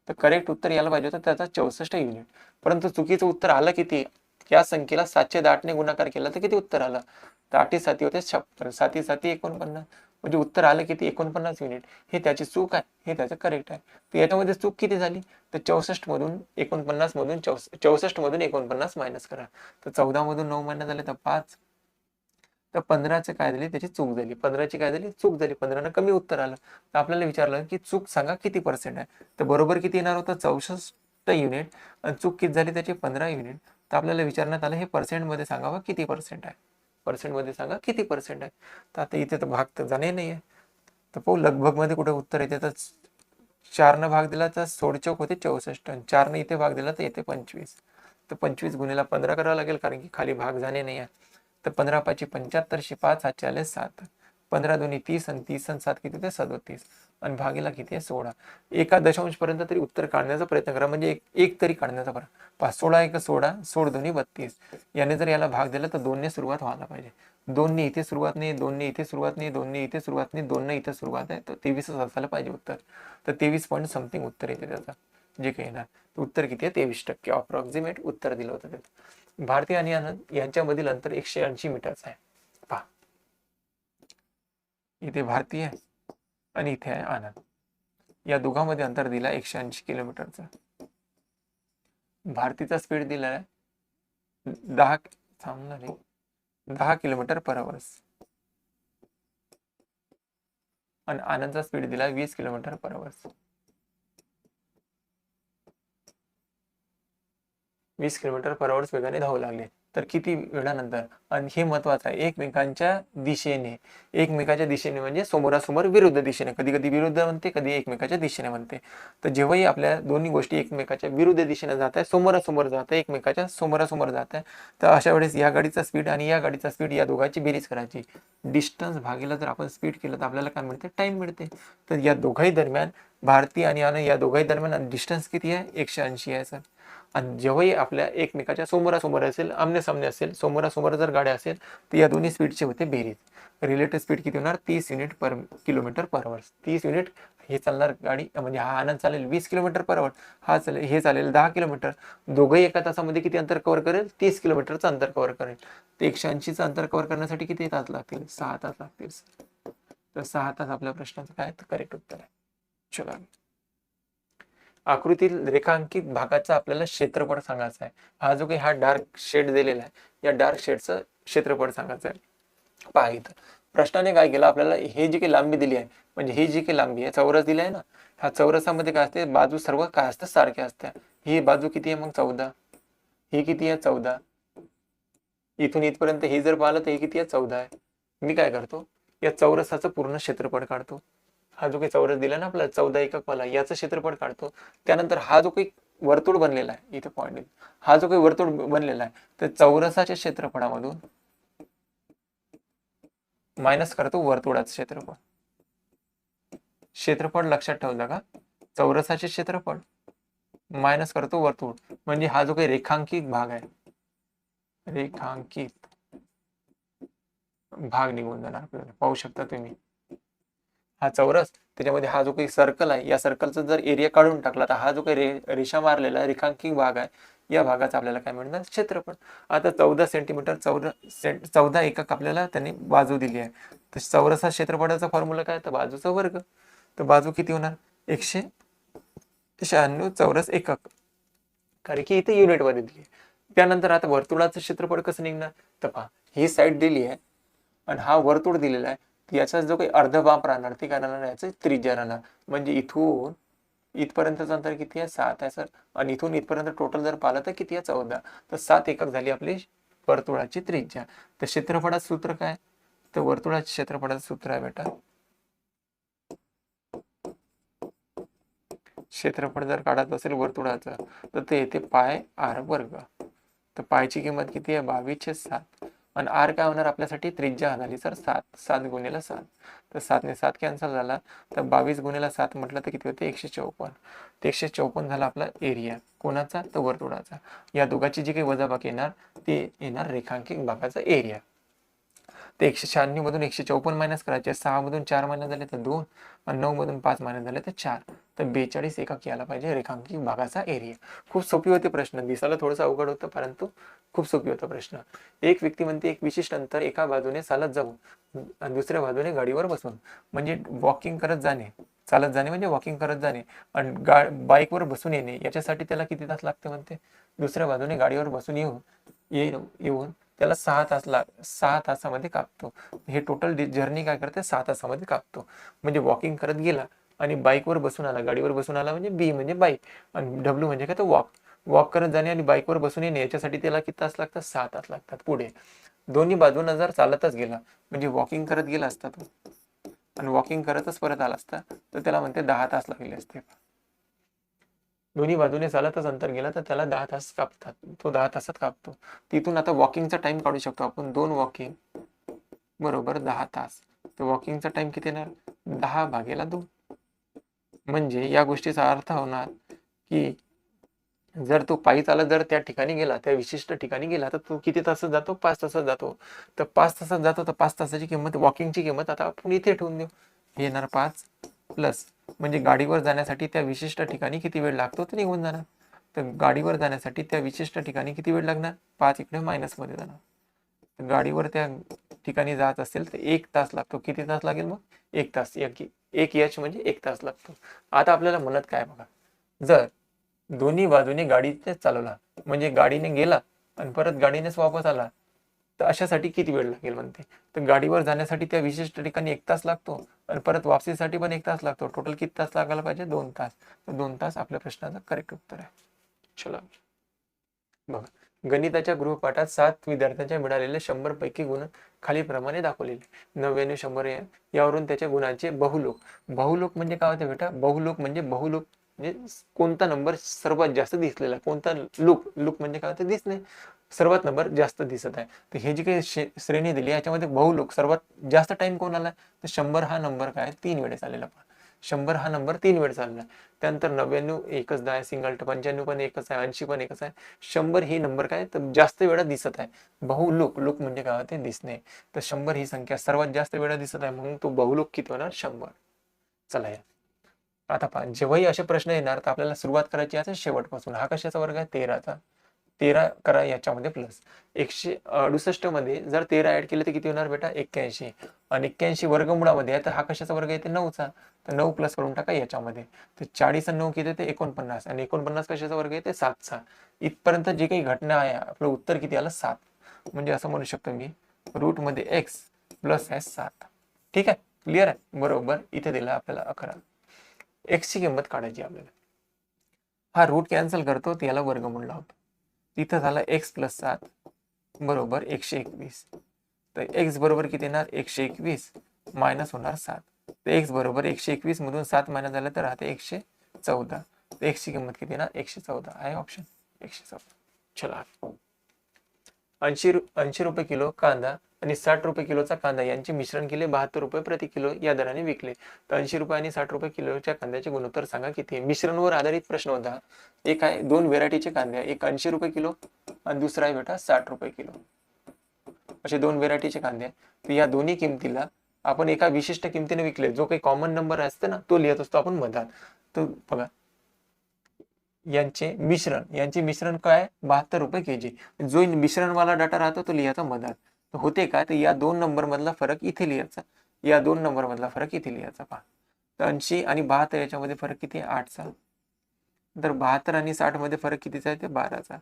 [SPEAKER 1] तर करेक्ट उत्तर यायला पाहिजे होतं त्याचा 64 युनिट. परंतु चुकीचं उत्तर आलं किती, या संख्येला 708 ने गुणाकार केला तर किती उत्तर आलं, तर 8 7 होते 56, 7 7 49, म्हणजे उत्तर आलं किती, 49 युनिट. हे त्याची चूक आहे, हे त्याचं करेक्ट आहे. तर याच्यामध्ये चूक किती झाली, तर 64 मधून 49 मधून 64 मधून 49 मायनस करा. तर 14 मधून 9 मायनस झाले तर 5. तर 15चे काय झाली, त्याची चूक झाली. 15ची काय झाली, चूक झाली. 15 कमी उत्तर आलं. तर आपल्याला विचारलं की चूक सांगा किती पर्सेंट आहे, तर बरोबर किती येणार होतं, 64 युनिट, आणि चूक किती झाली त्याची, 15 युनिट. तर आपल्याला विचारण्यात आलं हे पर्सेंटमध्ये सांगावं किती पर्सेंट आहे, पर्सेंटमध्ये सांगा किती पर्सेंट आहे. तर आता इथे तर भाग तर जाणे नाही आहे, तर पाहू लगभग मध्ये कुठे उत्तर येते, तर 4 भाग दिला तर सोडचोक होते 64, आणि 4 इथे भाग दिला तर येते 25. तर 25 गुणिले 15 करावं लागेल, कारण की खाली भाग जाणे नाही आहे. तर 15 5 75, 5 हातचे आले 7, 15 दोन्ही 30 आणि 30 आणि 7 किती ते 37, आणि भागीला किती आहे 16. एका दशांश पर्यंत तरी उत्तर काढण्याचा प्रयत्न करा, म्हणजे एक तरी काढण्याचा प्रयत्न. 16 1 16, 16 दोन्ही 32. याने जर याला भाग दिला तर 2 ने सुरुवात व्हायला पाहिजे. 2 ने इथे सुरुवात नाही, 2 ने इथे सुरुवात नाही, 2 ने इथे सुरुवात नाही, 2 ने इथे सुरुवात आहे, तर 23 असायला पाहिजे उत्तर. तर 23 पॉईंट समथिंग उत्तर येते त्याचा, जे काही येणार. उत्तर किती आहे, 23% अप्रॉक्सिमेट उत्तर दिलं होतं त्याचं. भारती आणि आनंद यांच्यामधील अंतर 180 मीटरचं आहे. पहा, इथे भारती आहे आणि इथे आहे आनंद. या दोघांमध्ये अंतर दिला 180 किलोमीटरचा. भारतीचा स्पीड दिला आहे 10 किलोमीटर पर आवर, आणि आनंदचा स्पीड दिला 20 kilometre per hour. 20 kilometre per hour वेगाने धावू लागले. तर किती वेळानंतर, आणि हे महत्वाचं आहे, एकमेकांच्या दिशेने म्हणजे समोरासमोर विरुद्ध दिशेने, कधी कधी विरुद्ध म्हणते, कधी एकमेकाच्या दिशेने म्हणते. तर जेव्हाही आपल्या दोन्ही गोष्टी एकमेकाच्या विरुद्ध दिशेने जात आहे, समोरासमोर जात आहे, एकमेकाच्या समोरासमोर जात आहे, तर अशा वेळेस या गाडीचा स्पीड आणि या गाडीचा स्पीड या दोघांची बेरीज करायची. डिस्टन्स भागीला जर आपण स्पीड केलं तर आपल्याला काय मिळते, टाइम मिळते. तर या दोघाही दरम्यान, भारती आणि आनंद या दोघाही दरम्यान डिस्टन्स किती आहे, 180 आहे सर. आणि जेव्हाही आपल्या एकमेकाच्या समोरासमोर असेल, आमने सामने असेल, समोरासमोर जर गाड्या असेल, तर या दोन्ही स्पीडचे होते बेरीज. रिलेटिव्ह स्पीड किती होणार, 30 युनिट पर किलोमीटर पर आवर. 30 युनिट हे चालणार गाडी, म्हणजे हा आनंद चालेल 20 किलोमीटर पर आवर, हे चालेल 10 किलोमीटर. दोघंही एका तासामध्ये किती अंतर कव्हर करेल, 30 किलोमीटरचं अंतर कव्हर करेल. तर 180चं अंतर कव्हर करण्यासाठी किती तास लागतील, 6 तास लागतील. तर 6 तास आपल्या प्रश्नाचं काय करेक्ट उत्तर आहे. चला, आकृतीतील रेखांकित भागाचा आपल्याला क्षेत्रफळ सांगायचं आहे. हा जो काही डार्क शेड दिलेला आहे, या डार्क शेडचं क्षेत्रफळ सांगायचं आहे. पहा इथं प्रश्नाने काय केलं, आपल्याला हे जी काही लांबी दिली आहे, म्हणजे ही जी काही लांबी आहे, चौरस दिली आहे ना, ह्या चौरसामध्ये काय असते, बाजू सर्व काय असतात, सारख्या असत्या. ही बाजू किती आहे मग 14, ही किती आहे 14, इथून इथपर्यंत हे जर पाहिलं तर हे किती आहे 14 आहे. मी काय करतो, या चौरसाचं पूर्ण क्षेत्रफळ काढतो. हा जो काही चौरस दिला ना आपल्याला 14 एकक वाला, याचं क्षेत्रफळ काढतो. त्यानंतर हा जो काही वर्तुळ बनलेला आहे, इथे पॉईंट, हा जो काही वर्तुळ बनलेला आहे, तर चौरसाच्या क्षेत्रफळामधून मायनस करतो वर्तुळाचं क्षेत्रफळ. क्षेत्रफळ लक्षात ठेवलं का, चौरसाचे क्षेत्रफळ मायनस करतो वर्तुळ, म्हणजे हा जो काही रेखांकित भाग आहे, रेखांकित भाग निघून जाणार आपल्याला. पाहू शकता तुम्ही, हा चौरस, त्याच्यामध्ये हा जो काही सर्कल आहे, या सर्कलचा जर एरिया काढून टाकला तर हा जो काही रेषा मारलेला रेखांकित भाग आहे, या भागाचं आपल्याला काय मिळणार क्षेत्रफळ. आता 14 सेंटीमीटर 14 एकक आपल्याला त्यांनी बाजू दिली आहे. तर चौरस क्षेत्रफळाचा फॉर्म्युला काय, तर बाजूचा वर्ग. तर बाजू किती होणार 196 चौरस एकक, कारण की इथे युनिट मध्ये दिली. त्यानंतर आता वर्तुळाचं क्षेत्रफळ कसं निघणार, तर पहा ही साईड दिली आहे आणि हा वर्तुळ दिलेला आहे. याचा जो काही अर्धमाप राहणार ते काय राहणार, याचं त्रिज्या राहणार. म्हणजे इथून इथपर्यंतचं अंतर किती आहे 7 आहे सर, आणि इथून इथपर्यंत टोटल जर पाहिलं तर किती आहे 14. तर 7 एकक झाली आपली वर्तुळाची त्रिज्या. तर क्षेत्रफळाचं सूत्र काय, तर वर्तुळाच्या क्षेत्रफळाचं सूत्र आहे बेटा, क्षेत्रफळ जर काढत असेल वर्तुळाचं तर ते येते पाय आर वर्ग. तर पायची किंमत किती आहे 22/7 आणि आर काय होणार आपल्यासाठी त्रिज्या झाली सर 7, 7 गुणिले 7. तर 7 ने 7 कॅन्सल झाला, तर 22 गुणिले 7 म्हटलं तर किती होते 154. ते 154 झाला आपला एरिया कोणाचा, तर वर्तुळाचा. या दोघांची जी काही वजाबाकी येणार ते येणार रेखांकित भागाचा एरिया. ते 196 मधून 154 मायनस करायचे, 6 मधून 4 मायनस झाले तर 2 आणि 9 मधून 5 मायनस झाले तर 4. तर 42 एकक यायला पाहिजे रेखांकित भागाचा एरिया. खूप सोपी होते प्रश्न, दिसायला थोडंसं अवघड होतं परंतु खूप सोपी होता प्रश्न. एक व्यक्ती म्हणते एक विशिष्ट अंतर एका बाजूने चालत जाऊन आणि दुसऱ्या बाजूने गाडीवर बसून, म्हणजे वॉकिंग करत जाणे, चालत जाणे म्हणजे वॉकिंग करत जाणे आणि बाईकवर बसून येणे, याच्यासाठी त्याला किती तास लागते म्हणते. दुसऱ्या बाजूने गाडीवर बसून येऊन त्याला 6 तासामध्ये कापतो. हे टोटल जर्नी काय करते 6 तासामध्ये कापतो. म्हणजे वॉकिंग करत गेला आणि बाईकवर बसून आला, गाडीवर बसून आला, म्हणजे बी म्हणजे बाईक आणि डब्ल्यू म्हणजे काय तर वॉक करत जाणे आणि बाईकवर बसून येणे, याच्यासाठी त्याला किती तास लागतात 6 तास लागतात. पुढे दोन्ही बाजूने जर चालतच गेला म्हणजे वॉकिंग करत गेला असता तो आणि वॉकिंग करतच परत आला असता तर त्याला म्हणते 10 तास लागले असते. दोन्ही बाजूने चालतच अंतर गेला तर त्याला 10 तास कापतात, तो 10 तासात कापतो. तिथून आता वॉकिंगचा टाइम काढू शकतो आपण, 2 वॉकिंग बरोबर 10 तास. तर वॉकिंगचा टाइम किती येणार 10/2. म्हणजे या गोष्टीचा अर्थ होणार की जर तो पायी चालत जर त्या ठिकाणी गेला, त्या विशिष्ट ठिकाणी गेला, तर तो किती तासात जातो 5 तासात जातो. तर 5 तासात जातो तर 5 तासाची किंमत, वॉकिंगची किंमत आता आपण इथे ठेवून देऊ. हे येणार 5 प्लस, म्हणजे गाडीवर जाण्यासाठी त्या विशिष्ट ठिकाणी किती वेळ लागतो ते निघून जाणार. तर गाडीवर जाण्यासाठी त्या विशिष्ट ठिकाणी किती वेळ लागणार, 5 इकडे मायनस मध्ये जाणार. तर गाडीवर त्या ठिकाणी जात असेल तर 1 तास लागतो. किती तास लागेल मग 1 तास. एक एच म्हणजे 1 तास लागतो. आता आपल्याला म्हणत काय बघा, जर दोन्ही बाजूने गाडीने चालवला म्हणजे गाडीने गेला आणि परत गाडीनेच वापस आला तर अशासाठी किती वेळ लागेल म्हणते. तर गाडीवर जाण्यासाठी त्या विशिष्ट ठिकाणी 1 तास लागतो आणि परत वापसीसाठी पण 1 तास लागतो. टोटल किती तास लागायला पाहिजे 2 तास. तर 2 तास आपल्या प्रश्नाचं करेक्ट उत्तर आहे. चला बघा, गणिताच्या गृहपाठात 7 विद्यार्थ्यांच्या मिळालेले 100 पैकी गुण खालीलप्रमाणे दाखवलेले. 99, 100 यावरून त्याच्या गुणांचे बहुलोक म्हणजे काय होते बेटा, बहुलोक म्हणजे कोणता नंबर सर्वात जास्त दिसलेला, कोणता लूक म्हणजे काय होते दिसणे, सर्वात नंबर जास्त दिसत आहे. तर हे जी काही श्रेणी दिली याच्यामध्ये बहुलोक सर्वात जास्त टाइम कोण आला, तर 100 हा नंबर काय 3 वेळेस आलेला. 100 हा नंबर 3 वेळेस आलेला. त्यानंतर 99 एकचदा आहे, सिंगल 95 पण एकच आहे, 80 पण एकच आहे. 100 ही नंबर काय तर जास्त वेळा दिसत आहे. बहुलोक म्हणजे काय होते दिसणे. तर 100 ही संख्या सर्वात जास्त वेळा दिसत आहे, म्हणून तो बहुलोक किती होणार 100. चला या आता पहा, जेव्हाही असे प्रश्न येणार तर आपल्याला सुरुवात करायची आहे शेवटपासून. हा कशाचा वर्ग आहे 13चा. 13 करा याच्यामध्ये प्लस 168 मध्ये जर 13 ऍड केले तर किती होणार बेटा 81 आणि 81 वर्गमुळामध्ये आहे तर हा कशाचा वर्ग येते 9चा. तर 9 प्लस करून टाका याच्यामध्ये. तर 40 आणि 9 किती येते 49 आणि 49 कशाचा वर्ग येते 7चा. इथपर्यंत जी काही घटना आहे आपलं उत्तर किती आलं 7. म्हणजे असं म्हणू शकतो मी रूट मध्ये x प्लस आहे 7. ठीक आहे, क्लिअर आहे. बरोबर इथे दिला आपल्याला 11. x ची किंमत काढायची आपल्याला. हा रूट कॅन्सल करतो तर याला वर्गमूळ लावतो. तिथं झाला x प्लस 7 बरोबर 121. तर x बरोबर किती येणार 121 मायनस होणार 7. तर x बरोबर 121 मधून 7 मायनस झालं तर राहते 114. तर x ची किंमत किती येणार 114 आहे ऑप्शन 114. चला 80 रुपये किलो कांदा आणि 60 रुपये किलोचा कांदा यांचे मिश्रण केले 72 रुपये प्रति किलो या दराने विकले. तर 80 रुपये आणि 60 रुपये किलोच्या कांद्याचे गुणोत्तर सांगा किती. मिश्रणवर आधारित प्रश्न होता. एक आहे 2 व्हेरायटीचे कांदे, एक 80 रुपये किलो आणि दुसरा आहे बेटा 60 रुपये किलो. असे 2 व्हेरायटीचे कांदे. तर या दोन्ही किमतीला आपण एका विशिष्ट किमतीने विकले. जो काही कॉमन नंबर असते ना तो लिहित असतो आपण मधात. तर बघा यांचे मिश्रण काय 72 रुपये केजी. जो मिश्रणवाला डाटा राहतो तो लिहायचा मधात. तर होते काय, तर या 2 नंबर मधला फरक इथे लिहायचा, या 2 नंबर मधला फरक इथे लिहायचा. पहा, तर 80 आणि 72 याच्यामध्ये फरक किती आहे, 8चा. तर 72 आणि 60 मध्ये फरक कितीचा आहे, ते 12चा.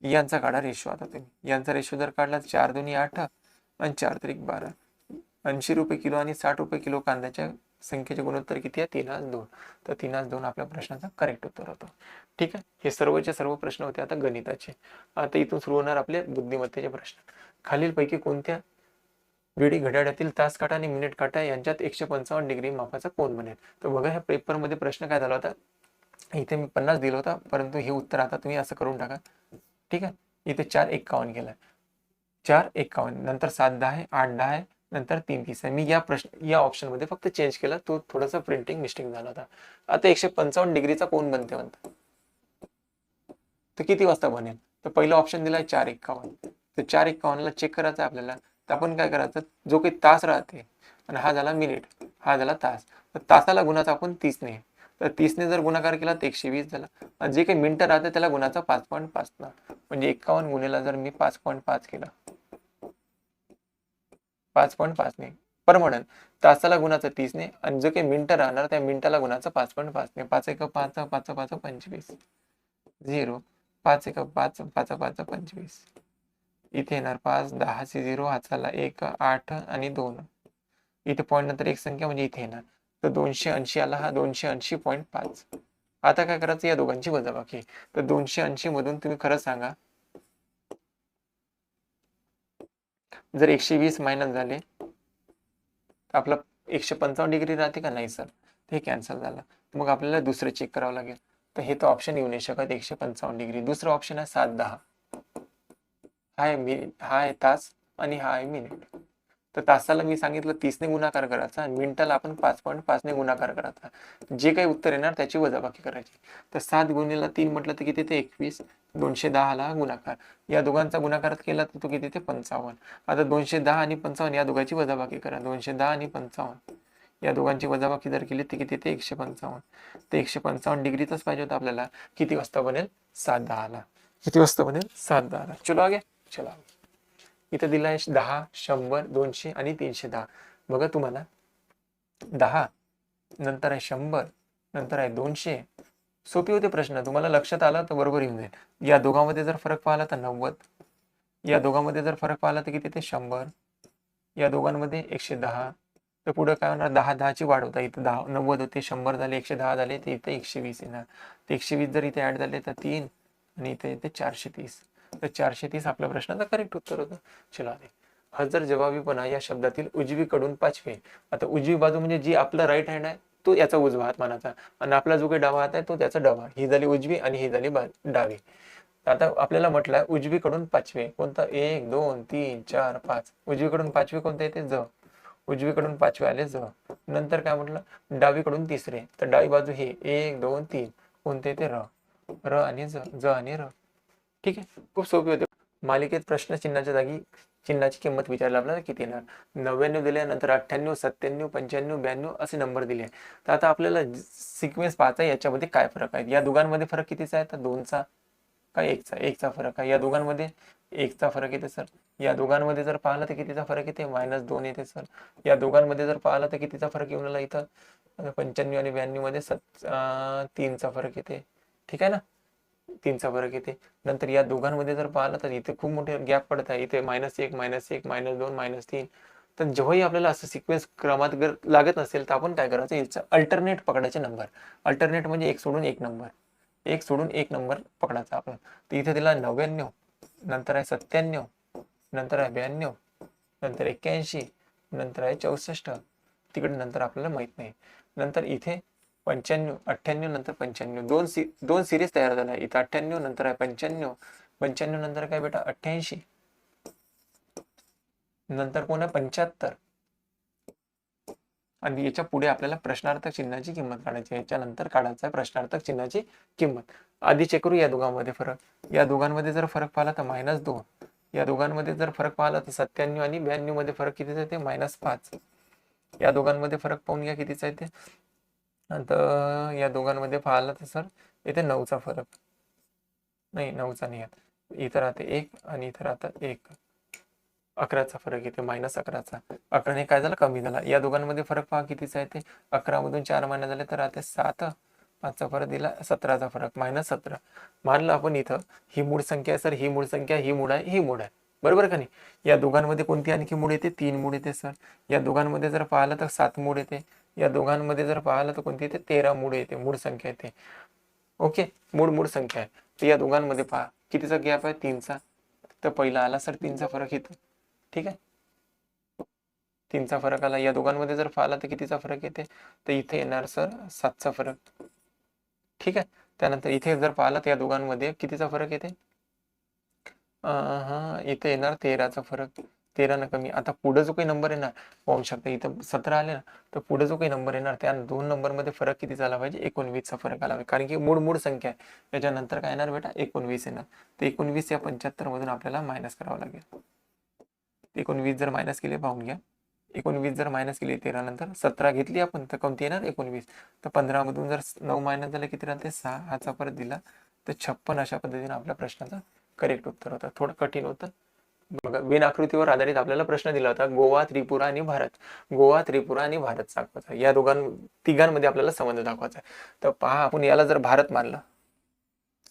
[SPEAKER 1] यांचा काढा रेशो. आता तुम्ही यांचा रेशो जर काढला 4 2 8 आणि 4 3 12. 80 रुपये किलो आणि 60 रुपये किलो कांद्याच्या संख्येचे गुणोत्तर किती आहे, 3:2. तर 3:2 आपल्या प्रश्नाचा करेक्ट उत्तर होतो. ठीक आहे, हे सर्वचे सर्व प्रश्न होते आता गणिताचे. आता इथून सुरू होणार आपले बुद्धिमत्तेचे प्रश्न. खालीलपैकी कोणत्या वेळी घड्याळातील तास काटा आणि मिनिट काटा यांच्यात 155 डिग्री मापाचा कोन बनेल. तर बघा, ह्या पेपरमध्ये प्रश्न काय झाला होता, इथे मी 50 दिलं होता, परंतु हे उत्तर आता तुम्ही असं करून टाका. ठीक आहे, इथे 4:51 केलाय, 4:51 नंतर 7:10 आहे, 8:10 आहे, नंतर 3:30 आहे. मी या ऑप्शन मध्ये फक्त चेंज केला, तो थोडासा प्रिंटिंग मिस्टेक झाला होता. आता 155 डिग्रीचा कोन बनते म्हणतात, तर किती वाजता बनेल. तर पहिला ऑप्शन दिलाय 4:51. तर 4:51 ला चेक करायचं आपल्याला. तर आपण काय करायचं, जो काही तास राहते आणि हा झाला मिनिट, हा झाला तास, तर तासाला गुणाचा आपण 30ने. तर 30ने जर गुणाकार केला तर 120 झाला. आणि जे काही मिनिटं राहते त्याला गुणाचा 5.5 ना, म्हणजे 51 गुणिला जर मी 5.5 केला, 5.5 ने परमनंट, तासाला गुणाचं 30ने आणि जो काही मिनिटं राहणार त्या मिनिटाला गुणाचं 5.5 ने. 5 1 5 5 5 25 0, 5 1 5 5 5 25. इथे येणार 5 10 0 हाताला 1 8 आणि 2. इथे पॉईंट नंतर एक संख्या म्हणजे इथे येणार. तर 280 आला हा 280.5. आता काय करायचं, या दोघांची वजाबाकी. तर 280 मधून तुम्ही खरं सांगा, जर 120 मायनस झाले तर आपला 155 डिग्री राहते का, नाही सर, ते कॅन्सल झालं. मग आपल्याला दुसरं चेक करावं लागेल. तर हे तर ऑप्शन येऊ नाही शकत 155 डिग्री. दुसरं ऑप्शन आहे 7:10. हा आहे तास आणि हा आहे मिनिट. तर तासाला मी सांगितलं 30ने गुणाकार करायचा आणि मिनिटाला आपण 5.5 ने गुणाकार करायचा. जे काही उत्तर येणार त्याची वजाबाकी करायची. तर 7 गुणिले 3 म्हटलं तर किती, ते 21. 210 ला गुणाकार, या दोघांचा गुणाकार केला तर तो किती, ते 55. आता 210 आणि 55 या दोघांची वजाबाकी करा. 210 आणि 55 या दोघांची वजाबाकी जर केली तर किती, ते 155. ते 155 डिग्रीचाच पाहिजे होता आपल्याला. किती वाजता बनेल, 7:10 ला. किती वाजता बनेल, 7:10 ला. चलो आगे चला. इथे दिला आहे 10 100 200 आणि 310. बघा, तुम्हाला 10 नंतर आहे 100 नंतर आहे 200. सोपी होते प्रश्न, तुम्हाला लक्षात आला तर बरोबर येऊन जाईल. या दोघांमध्ये जर फरक पाहिला तर 90, या दोघांमध्ये जर फरक पाहिला तर किती, ते 100, या दोघांमध्ये 110. तर पुढे काय होणार, 10 10ची वाढ होता. इथे 90 होते, 100 झाले, 110 झाले, तर इथे 120 येणार. तर 120 जर इथे ऍड झाले तर 3 आणि इथे येते 430. तर 430 आपल्या प्रश्नाचा करेक्ट उत्तर होतं. चला, हजर जवाबीपणा या शब्दातील उजवीकडून 5वे. आता उजवी बाजू म्हणजे जी आपला राईट हँड आहे तो याचा उजवा हात मानाचा, आणि आपला जो काही डावा हात आहे तो त्याचा डावा. ही झाली उजवी आणि ही झाली डावी. आता आपल्याला म्हटलंय उजवीकडून 5वे कोणता, 1 2 3 4 5. उजवीकडून 5वे कोणते येते, ज. उजवीकडून 5वे आले ज. नंतर काय म्हटलं, डावीकडून 3रे. तर डावी बाजू हे 1 2 3 कोणते येते, र. र आणि ज, ज आणि र. ठीक आहे, खूप सोपे होते. मालिकेत प्रश्न चिन्हाच्या जागी चिन्हाची किंमत विचारली आपल्याला, किती येणार. 99 दिले, नंतर 98 97 95 92 असे नंबर दिले. तर आता आपल्याला सिक्वेन्स पाहायचा, याच्यामध्ये काय फरक आहे. या दोघांमध्ये फरक कितीचा आहे, तर 2चा का 1चा. 1चा फरक आहे. या दोघांमध्ये 1चा फरक येते सर. या दोघांमध्ये जर पाहिलं तर कितीचा फरक येते, -2 येते सर. या दोघांमध्ये जर पाहिलं तर कितीचा फरक येऊन आला इथं, 95 आणि 92 मध्ये 3चा फरक येते. ठीक आहे ना, 3चा फरक येते. नंतर या दोघांमध्ये जर पाहिलं तर इथे खूप मोठे गॅप पडत आहे. इथे -1 -1 -2 -3. तर जेव्हाही आपल्याला असं सिक्वेन्स क्रमात लागत नसेल तर आपण काय करायचं, याचा अल्टरनेट पकडायचे नंबर. अल्टरनेट म्हणजे एक सोडून एक नंबर, एक सोडून एक नंबर पकडायचा आपण. तर इथे दिला 99, नंतर आहे 97, नंतर आहे 92, नंतर 81, नंतर आहे 64. तिकडे नंतर आपल्याला माहित नाही. नंतर इथे 95 98 नंतर 95, दोन सिरीज तयार झाल्या. इथं 98 नंतर आहे 95, 95 नंतर काय बेटा 88, नंतर कोण आहे 75. आणि याच्या पुढे आपल्याला प्रश्नार्थक चिन्हाची किंमत काढायची. याच्यानंतर काढायचा आहे प्रश्नार्थक चिन्हाची किंमत. आधी चेक करू या दोघांमध्ये फरक. या दोघांमध्ये जर फरक पाहिला तर -2. या दोघांमध्ये जर फरक पाहिला तर 97 आणि 92 मध्ये फरक कितीचा आहे, ते -5. या दोघांमध्ये फरक पाहून घ्या कितीचा आहे ते. तर या दोघांमध्ये पाहिला तर सर इथे 9चा फरक नाही, 9चा नाही येत, इथं राहते 1 आणि इथं राहतात 1, 11चा फरक येते, -11चा. 11ने काय झालं, कमी झाला. या दोघांमध्ये फरक पहा कितीचा आहे ते, 11 मधून 4 महिने झाले तर राहते 7, 5चा फरक दिला 17चा फरक, -17. मानलं आपण इथं ही मूळ संख्या आहे सर, ही मूळ संख्या, ही मूळ आहे, ही मूळ आहे, बरोबर का नाही. या दोघांमध्ये कोणती आणखी मूळ येते, 3 मूळ येते सर. या दोघांमध्ये जर पाहिलं तर 7 मूळ येते. या दोघांमध्ये जर पाहिलं तर कोणती येते, 13 मूळ येते, मूळ संख्या येते. ओके, मूळ संख्या आहे. तर या दोघांमध्ये पहा कितीचा गॅप आहे, 3चा. तर पहिला आला सर 3चा फरक इथं, ठीक आहे. 3चा फरक आला. या दोघांमध्ये जर पाहिला तर कितीचा फरक येते, तर इथे येणार सर 7चा फरक, ठीक आहे. त्यानंतर इथे जर पाहिला तर या दोघांमध्ये कितीचा फरक येते, इथे येणार 13चा फरक, 13 न कमी. आता पुढे जो काही नंबर येणार पाहू शकता, इथं 17 आले ना, तर पुढे जो काही नंबर येणार त्या 2 नंबरमध्ये फरक किती झाला पाहिजे, 19चा फरक आला पाहिजे, कारण की मूळ संख्या आहे. त्याच्यानंतर काय येणार बेटा, 19 येणार. तर 19 या 75 मधून आपल्याला मायनस करावं लागेल. 19 जर मायनस केले पाहून घ्या, 19 जर मायनस केली 13 नंतर 17 घेतली आपण तर कोणती येणार, 19. तर 15 मधून जर 9 मायनस झाले किती राहते, 6. हाचा परत दिला तर 56. अशा पद्धतीने आपल्या प्रश्नाचं करेक्ट उत्तर होतं. थोडं कठीण होतं बघा. बिन आकृतीवर आधारित आपल्याला प्रश्न दिला होता, गोवा, त्रिपुरा आणि भारत. गोवा, त्रिपुरा आणि भारत दाखवायचा, या तिघांमध्ये आपल्याला संबंध दाखवायचा. तर पहा, आपण याला जर भारत मानलं,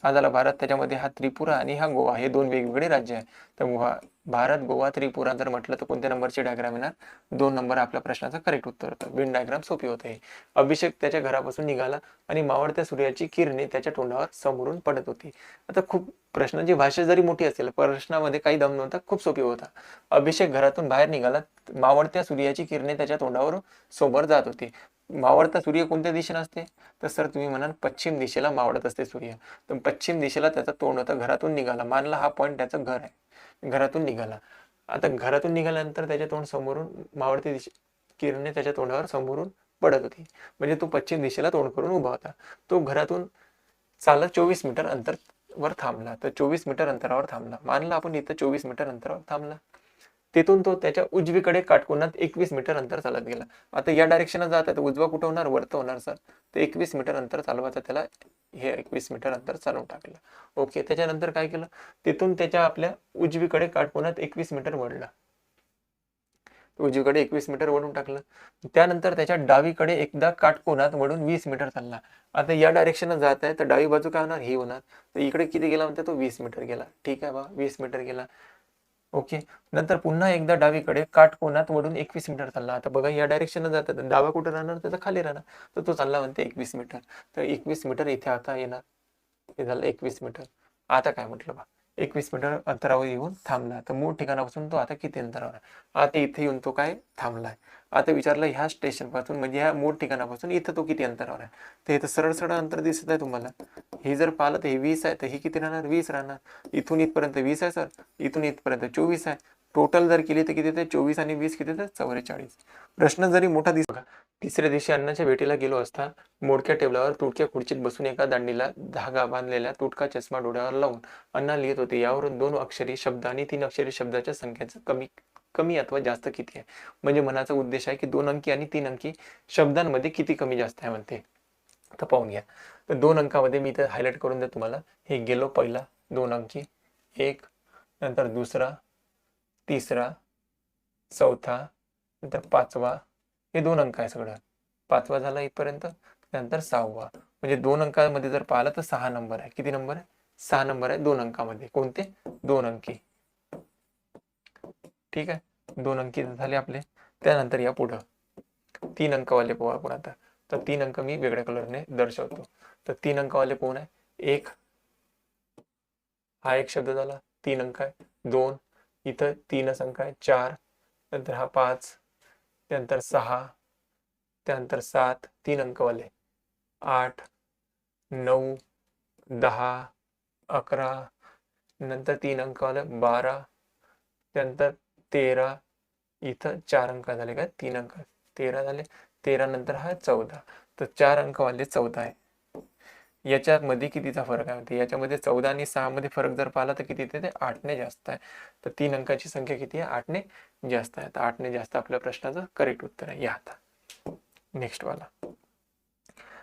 [SPEAKER 1] हा झाला भारत, त्याच्यामध्ये हा त्रिपुरा आणि हा गोवा, हे 2 वेगवेगळे राज्य आहे. तर भारत, गोवा, त्रिपुरा जर म्हटलं तर कोणत्या नंबरची डायग्राम येणार, 2 नंबर आपल्या प्रश्नाचं करेक्ट उत्तर होतं. बिन डायग्राम सोपी होते. अभिषेक त्याच्या घरापासून निघाला आणि मावळत्या सूर्याची किरणे त्याच्या तोंडावर समोरून पडत होती. आता खूप प्रश्नाची भाषा जरी मोठी असेल, प्रश्नामध्ये काही दम नव्हता, खूप सोपी होता. अभिषेक घरातून बाहेर निघाला, मावळत्या सूर्याची किरणे त्याच्या तोंडावर समोर जात होती. मावळता सूर्य कोणत्या दिशेने असते, तर सर तुम्ही म्हणाल पश्चिम दिशेला मावळत असते सूर्य. तर पश्चिम दिशेला त्याचा तोंड होता, घरातून निघाला, मानला हा पॉईंट त्याचं घर आहे, घरातून निघाला. आता घरातून निघाल्यानंतर त्याच्या तोंड समोरून मावळती किरणे त्याच्या तोंडावर समोरून पडत होती, म्हणजे तो पश्चिम दिशेला तोंड करून उभा होता. तो घरातून चालत 24 मीटर अंतरावर थांबला. तर 24 मीटर अंतरावर थांबला, मानला आपण इथं 24 मीटर अंतरावर थांबला. तिथून तो त्याच्या उजवीकडे काटकोनात 21 मीटर अंतर चालत गेला. आता या डायरेक्शनला जात आहे, तर उजवा कुठं होणार, वरतं होणार सर. तर 21 मीटर अंतर चालवायचं, त्याला हे 21 मीटर अंतर चालवून टाकलं. ओके, त्याच्यानंतर काय केलं, तिथून त्याच्या आपल्या उजवीकडे काटकोनात 21 मीटर वळला, उजवीकडे 21 मीटर वळून टाकलं. त्यानंतर त्याच्या डावीकडे एकदा काटकोनात वळून 20 मीटर चालला. आता या डायरेक्शनला जात आहे, तर डावी बाजू काय होणार, ही होणार. तर इकडे किती गेला म्हणते, तो 20 मीटर गेला, ठीक आहे बा, 20 मीटर गेला. ओके, नंतर पुन्हा एकदा डावीकडे काटकोनात वळून 21 मीटर चालला. आता बघा या डायरेक्शनला जातात, डावा कुठे राहणार, त्याचा खाली राहणार. तर तो चालला म्हणते 21 मीटर. तर 21 मीटर इथे आता येणार, हे झालं 21 मीटर. आता काय म्हटलं बा, 21 मीटर अंतरावर येऊन थांबला. तर मूळ ठिकाणापासून तो आता किती अंतरावर आहे, आता इथे येऊन तो काय थांबलाय. आता विचारलं ह्या स्टेशन पासून, म्हणजे ह्या मूळ ठिकाणापासून इथं तो किती अंतरावर आहे. तर इथं सरळ सरळ अंतर दिसत आहे तुम्हाला. हे जर पाहिलं तर हे 20 आहे, तर हे किती राहणार, 20 राहणार. इथून इथपर्यंत 20 आहे सर, इथून इथपर्यंत 24 आहे. टोटल जर केली तर किती येते, 24 आणि 20 किती येते, 44. प्रश्न जरी मोठा दिसला. तिसऱ्या दिवशी अण्णाच्या भेटीला गेलो असता, मोडक्या टेबलावर तुटक्या खुर्चीत बसून एका दांडीला धागा बांधलेला तुटका चष्मा डोळ्यावर लावून अण्णा लिहित होते. यावरून 2 अक्षरी शब्द आणि 3 अक्षरी शब्दाच्या संख्येचं कमी अथवा जास्त किती आहे. म्हणजे मनाचा उद्देश आहे की 2 अंकी आणि 3 अंकी शब्दांमध्ये किती कमी जास्त आहे म्हणते. तर पाहून घ्या. तर 2 अंकामध्ये मी इथे हायलाइट करून द्या तुम्हाला. हे गेलो पहिला 2 अंकी, 1, नंतर दुसरा, तिसरा, चौथा, नंतर 5वा, हे 2 अंक आहे सगळं. 5वा झाला इथपर्यंत, त्यानंतर 6वा. म्हणजे 2 अंकामध्ये जर पाहिलं तर 6 नंबर आहे. किती नंबर आहे, 6 नंबर आहे 2 अंकामध्ये. कोणते, 2 अंकी, ठीक आहे. 2 अंकी झाले आपले. त्यानंतर या पुढं 3 अंकवाले पोहा आपण आता. तर 3 अंक मी वेगळ्या कलरने दर्शवतो. तर 3 अंकवाले कोण आहे, 1, हा एक शब्द झाला, 3 अंक आहे. 2, इथं 3च अंक आहे. 4, नंतर हा 5, त्यानंतर 6, त्यानंतर 7, 3 अंकवाले. 8, 9, 10, 11, नंतर 3 अंकवाले 12, त्यानंतर 13, इथं 4 अंक झाले काय, 3 अंक 13 झाले. 13 नंतर हा 14. तर 4 अंकवाले 14 आहे. याच्यामध्ये कितीचा फरक आहे म्हणते, याच्यामध्ये 14 आणि 6 मध्ये फरक जर पाहिला तर किती येते, 8 ने जास्त आहे. तर 3 अंकाची संख्या किती आहे, 8 ने जास्त आहे. तर 8 ने जास्त आपल्या प्रश्नाचं करेक्ट उत्तर आहे. या आता नेक्स्ट वाला.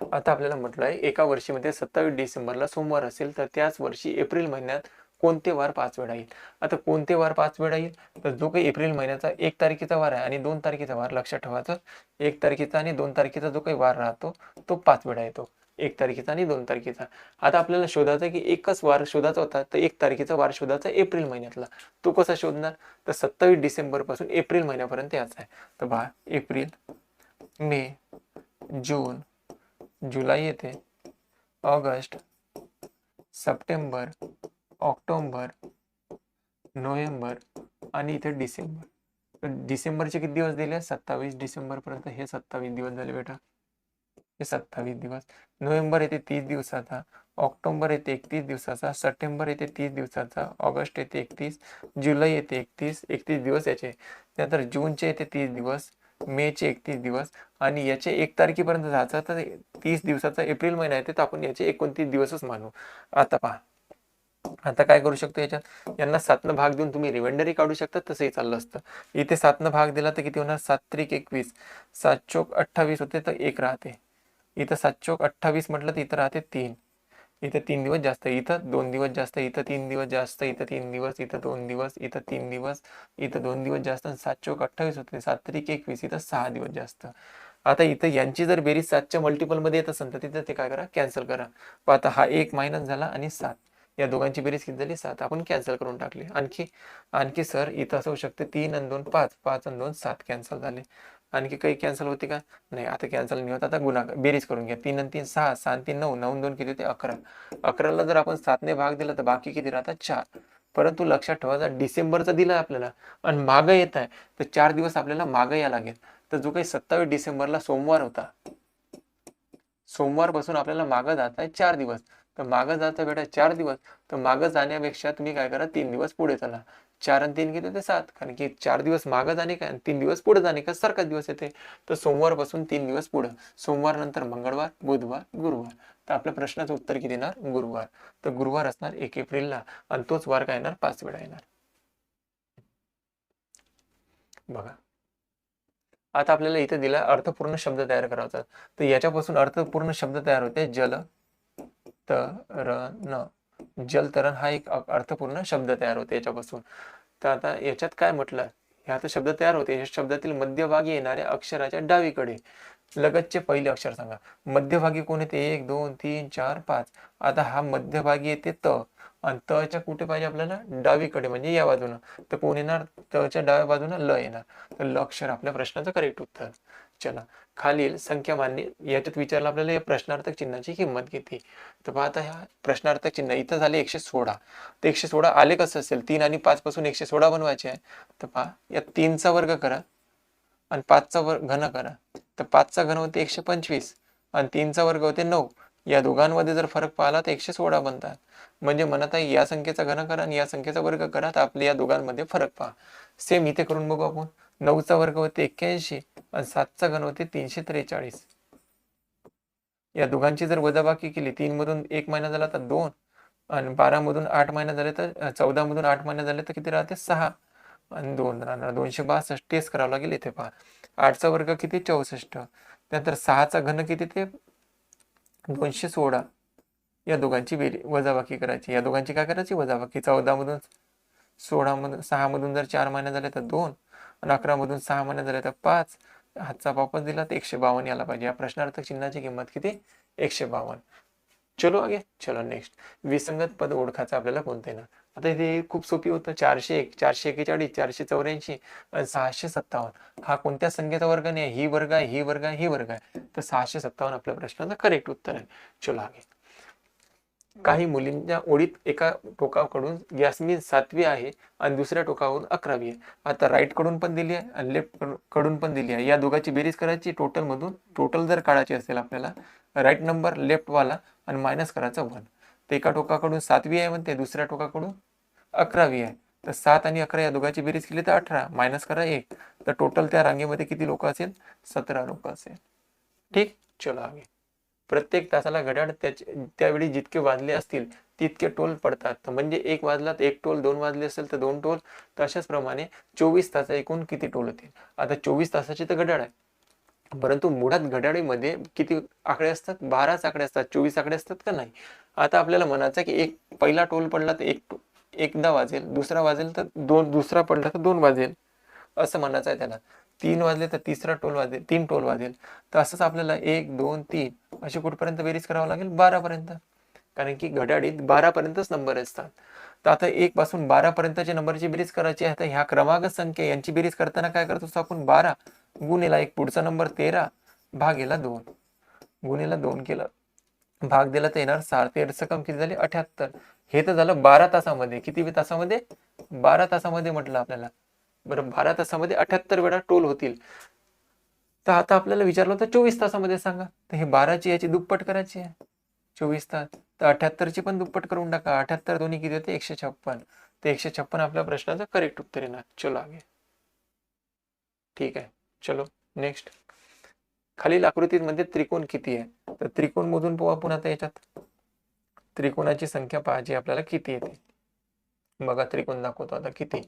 [SPEAKER 1] आता आपल्याला म्हटलं आहे एका वर्षीमध्ये 27 डिसेंबरला सोमवार असेल तर त्याच वर्षी एप्रिल महिन्यात कोणते वार 5 वेळा येईल. आता कोणते वार 5 वेळा येईल, तर जो काही एप्रिल महिन्याचा 1 तारखेचा वार आहे आणि 2 तारखेचा वार लक्षात ठेवायचं. 1 तारखेचा आणि 2 तारखेचा जो काही वार राहतो तो 5 वेळा येतो. 1 तारखेचा आणि 2 तारखेचा. आता आपल्याला शोधायचा की एकच वार शोधायचा होता, तर 1 तारखेचा वार शोधायचा एप्रिल महिन्यातला. तो कसा शोधणार, तर 27 डिसेंबर पासून एप्रिल महिन्यापर्यंत याचा आहे. तर पहा एप्रिल, मे, जून, जुलै येते, ऑगस्ट, सप्टेंबर, ऑक्टोबर, नोव्हेंबर आणि इथे डिसेंबर. तर डिसेंबरचे किती दिवस दिले, 27 डिसेंबर पर्यंत. हे 27 दिवस झाले बेटा, हे 27 दिवस. नोव्हेंबर येते 30 दिवसाचा, ऑक्टोबर येते 31 दिवसाचा, सप्टेंबर येते 30 दिवसाचा, ऑगस्ट येते 31, जुलै येते 31 दिवस याचे. त्यानंतर जूनचे येते 30 दिवस, मेचे 31 दिवस आणि याचे 1 तारखेपर्यंत जायचं, तर 30 दिवसाचा एप्रिल महिना येते, तर आपण याचे 29 दिवसच मानू. आता पहा, आता काय करू शकतो याच्यात, यांना 7 भाग देऊन तुम्ही रिमाइंडरही काढू शकता, तसंही चाललं असतं. इथे 7 भाग दिला तर किती होणार, 7 त्रिक 21, 7 चोक 28 होते तर 1 राहते. इथं 7 चोक 28 म्हटलं तर इथं राहते 3. इथं 3 दिवस जास्त, इथं 2 दिवस जास्त, इथं 3 दिवस जास्त, इथं 3 दिवस, इथं 2 दिवस, इथं 3 दिवस, इथं 2 दिवस जास्त. 7 चोक 28 होते, 7 त्रिक 21, इथं 6 दिवस जास्त. आता इथं यांची जर बेरीज 7च्या मल्टिपलमध्ये येत असेल तर तिथं ते काय करा, कॅन्सल करा. आता हा 1 मायनस झाला आणि 7, या दोघांची बेरीज किती झाली, 7. आपण कॅन्सल करून टाकले. आणखी सर इथं असं होऊ शकते 3 आणि 2 5, 5 आणि 2 7 कॅन्सल झाले. आणखी काही कॅन्सल होते का, नाही. आता कॅन्सल नाही होत. आता गुणाकार बेरीज करून घ्या. 3 आणि 3 6, 6 आणि 3 9, 9 आणि 2 किती होते, 11. 11ला जर आपण 7ने भाग दिला तर बाकी किती राहतात, 4. परंतु लक्षात ठेवायचा, डिसेंबरचा दिला आपल्याला आणि मागं येत आहे, तर 4 दिवस आपल्याला मागं या लागेल. तर जो काही 27 डिसेंबरला सोमवार होता, सोमवारपासून आपल्याला मागं जात आहे 4 दिवस. तर मागं जाता बेटा 4 दिवस, तर मागं जाण्यापेक्षा तुम्ही काय करा, 3 दिवस पुढे चला. 4 आणि 3 किती होते, 7. कारण की 4 दिवस मागं जाणे का आणि 3 दिवस पुढे जाणे का सारखाच दिवस येते. तर सोमवारपासून 3 दिवस पुढं, सोमवार नंतर मंगळवार, बुधवार, गुरुवार. तर आपल्या प्रश्नाचं उत्तर किती येणार, गुरुवार. तर गुरुवार असणार 1 एप्रिलला आणि तोच वार काय येणार, 5 वेळा येणार. बघा, आता आपल्याला इथे दिला अर्थपूर्ण शब्द तयार करायचा. तर याच्यापासून अर्थपूर्ण शब्द तयार होते, जल तरण. जलतरण हा एक अर्थपूर्ण शब्द तयार होते याच्यापासून. तर आता याच्यात काय म्हटलं, ह्या आता शब्द तयार होते. या शब्दातील मध्यभागी येणाऱ्या अक्षराच्या डावीकडे लगतचे पहिले अक्षर सांगा. मध्यभागी कोण येते, 1 2 3 4 5. आता हा मध्यभागी येते त आणि तच्या कुठे पाहिजे आपल्याला, डावीकडे म्हणजे या बाजूनं. तर कोण येणार, तच्या डाव्या बाजूनं ल येणार. तर ल अक्षर आपल्या प्रश्नाचं करेक्ट उत्तर. चला, खालील संख्या मान्य याच्यात विचारलं आपल्याला या प्रश्नार्थक चिन्हाची किंमत किती. तर पहा, आता ह्या प्रश्नार्थक चिन्ह इथं झाले 116. तर 116 आले कसं असेल, 3 आणि 5 पासून 116 बनवायचे आहे. तर पहा, या 3चा वर्ग करा आणि 5चा घन करा. तर 5चा घन होते 125 आणि 3चा वर्ग होते 9. या दोघांमध्ये जर फरक पाहिला तर 116 बनतात. म्हणजे म्हणत आहे या संख्येचा घन करा आणि या संख्येचा वर्ग करा, तर आपल्या या दोघांमध्ये फरक पहा. सेम इथे करून बघू आपण. 9चा वर्ग होते 81 आणि 7चा घन होते 343. या दोघांची जर वजाबाकी केली, 3 मधून 1 महिना झाला तर 2 आणि 12 मधून 8 महिने झाले तर 14 मधून 8 महिने झाले तर किती राहते, 6 आणि 2 राहणार 262. टेस्ट करावं लागेल इथे पहा. 8चा वर्ग किती, 64. त्यानंतर 6चा घन किती, ते 216. या दोघांची वजाबाकी करायची. या दोघांची काय करायची, वजाबाकी. 14 मधून 16 मधून 6 मधून जर 4 महिने झाले तर 2 आणि 11 मधून 6 महिने झाले तर 5. हातचा वापस दिला तर 152 याला पाहिजे. या प्रश्नार्थक चिन्हाची किंमत किती, 152. चलो आगे, चलो नेक्स्ट. विसंगत पद ओळखायचं आपल्याला कोणते ना. आता इथे खूप सोपी होतं. 401, 441, 484 आणि 657. हा कोणत्या संख्येचा वर्ग नाही, ही वर्ग आहे, ही वर्ग आहे, ही वर्ग आहे. तर 657 आपल्या प्रश्नाचं करेक्ट उत्तर आहे. चलो आगे. काही मुलींच्या ओळीत एका टोकाकडून यास्मिन 7वी आहे आणि दुसऱ्या टोकावरून 11वी आहे. आता राईट कडून पण दिली आहे आणि लेफ्ट कडून पण दिली आहे. या दोघांची बेरीज करायची. टोटल जर काढायची असेल आपल्याला, राईट नंबर लेफ्ट वाला आणि मायनस करायचा 1. तर एका टोकाकडून 7वी आहे म्हणते, दुसऱ्या टोकाकडून 11वी आहे. तर 7 आणि 11 या दोघांची बेरीज केली तर 18, मायनस करा 1. तर टोटल त्या रांगेमध्ये किती लोक असेल, 17 लोक असेल. ठीक, चलो आगे. प्रत्येक तासाला घड्याळ त्यावेळी जितके वाजले असतील तितके टोल पडतात. तर म्हणजे 1 वाजला तर 1 टोल, 2 वाजले असेल तर 2 टोल. तर अशाच प्रमाणे 24 तास एकूण किती टोल होतील. आता 24 तासाची तर घड्याळ आहे, परंतु मुळात घड्याळीमध्ये किती आकडे असतात? 12च आकडे असतात. 24 आकडे असतात का? नाही. आता आपल्याला म्हणायचं की एक पहिला टोल पडला तर एकदा वाजेल, दुसरा वाजेल तर दुसरा पडला तर 2 वाजेल, असं म्हणायचं आहे त्याला. 3 वाजले तर तिसरा टोल वाजेल, 3 टोल वाजेल. तर असंच आपल्याला 1 2 3 अशी कुठपर्यंत बेरीज करावं लागेल? 12 पर्यंत. कारण की घड्याळीत 12 पर्यंतच नंबर असतात. तर आता 1 पासून 12 पर्यंतच्या नंबरची बेरीज करायची आहे. तर ह्या क्रमांक संख्या यांची बेरीज करताना काय करत असतो आपण? 12 गुणिला एक पुढचा नंबर 13 भागेला 2 गुणिला 2 केलं, भाग दिला तर येणार 6. 13 कम किती झाले? 78. हे तर झालं 12 तासामध्ये. किती तासामध्ये? 12 तासामध्ये म्हटलं आपल्याला. बरं, 12 तासामध्ये 78 वेळा टोल होतील. तर आता आपल्याला विचारलं होतं 24 तासामध्ये सांगा. तर हे 12ची याची दुप्पट करायची आहे. 24 तास. तर 78ची पण दुप्पट करून टाका. 78 दोन्ही किती होते? 156. तर 156 आपल्या प्रश्नाचं करेक्ट उत्तर येणार. चलो आगे. ठीक आहे. चलो नेक्स्ट. खालील आकृतीमध्ये त्रिकोण किती आहे? तर त्रिकोण मोजून पाहू आपण आता याच्यात. त्रिकोणाची संख्या पाहायची आपल्याला किती येते. बघा त्रिकोण दाखवतो आता किती.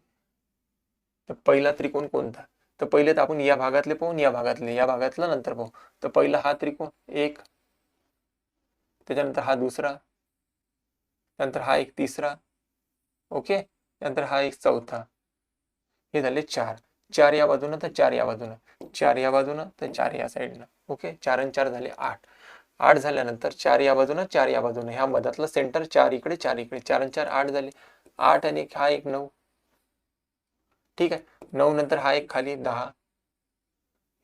[SPEAKER 1] तर पहिला त्रिकोण कोणता? तर पहिले तर आपण या भागातले पाहून या भागातला नंतर पाहू. तर पहिला हा त्रिकोण 1, त्याच्यानंतर हा दुसरा, नंतर हा एक तिसरा, ओके, नंतर हा एक चौथा. हे झाले 4. 4 या बाजूनं तर 4 या बाजूनं, 4 या बाजूनं तर 4 या साईडनं. ओके, 4 आणि 4 झाले 8. 8 झाल्यानंतर 4 या बाजूनं 4 या बाजूनं, ह्या मधातलं सेंटर 4 इकडे 4 इकडे, 4 आणि 4 8 झाले. 8 आणि हा एक 9. ठीक आहे. 9 नंतर हा एक खाली 10.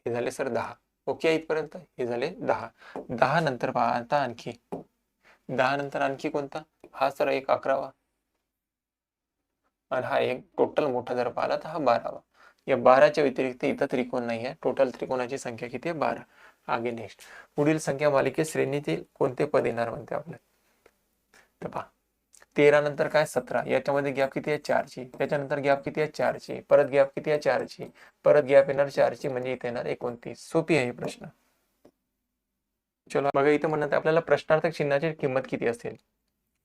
[SPEAKER 1] हे झाले सर 10. ओके इथपर्यंत. हे झाले 10. 10 नंतर पहा आता आणखी 10 नंतर आणखी कोणता? हा सर एक 11वा आणि हा एक टोटल मोठा जर पाहिला तर हा 12वा. या 12च्या व्यतिरिक्त इथं त्रिकोण नाही आहे. टोटल त्रिकोणाची संख्या किती आहे? 12. आगे नेक्स्ट. पुढील संख्या मालिकेत श्रेणीतील कोणते पद येणार म्हणते आपल्याला. तर पहा 13 नंतर काय? 17. याच्यामध्ये गॅप किती आहे? 4ची. त्याच्यानंतर गॅप किती आहे? 4ची. परत गॅप किती आहे? 4ची. परत गॅप येणार 4ची, म्हणजे इथे येणार 29. सोपी आहे प्रश्न. चलो बघा इथं म्हणत आपल्याला प्रश्नार्थक चिन्हाची किंमत किती असेल.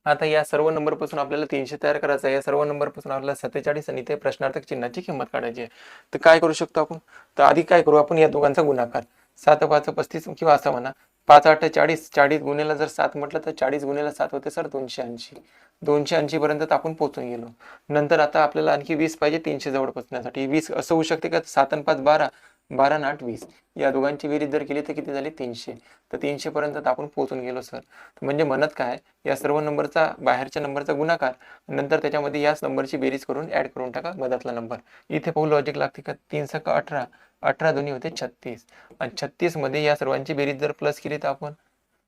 [SPEAKER 1] आता या सर्व नंबर पासून आपल्याला 300 तयार करायचा आहे. या सर्व नंबर पासून आपल्याला 47 आणि ते प्रश्नार्थक चिन्हाची किंमत काढायची आहे. तर काय करू शकतो आपण? तर आधी काय करू आपण? या दोघांचा गुणाकार. 7 5 35 किंवा असं म्हणा 5 8 40. 40 गुणिला जर 7 म्हटलं तर 40 गुणिला 7 होते सर 280. 280 पर्यंत आपण पोहोचून गेलो. नंतर आता आपल्याला आणखी 20 पाहिजे 300 जवळ पोहोचण्यासाठी. 20 असं होऊ शकते का? 7 आणि 5 12, 12 आणि 8 20. या दोघांची बेरीज जर केली तर किती झाली? 300. तर 300 पर्यंत आपण पोहोचून गेलो सर. म्हणजे म्हणत काय? या सर्व नंबरचा बाहेरच्या नंबरचा गुणाकार, नंतर त्याच्यामध्ये याच नंबरची बेरीज करून ऍड करून टाका मधातला नंबर. इथे पाहू लॉजिक लागते का? 3 × 18, 18 दोन्ही होते 36. आणि 36 मध्ये या सर्वांची बेरीज जर प्लस केली तर आपण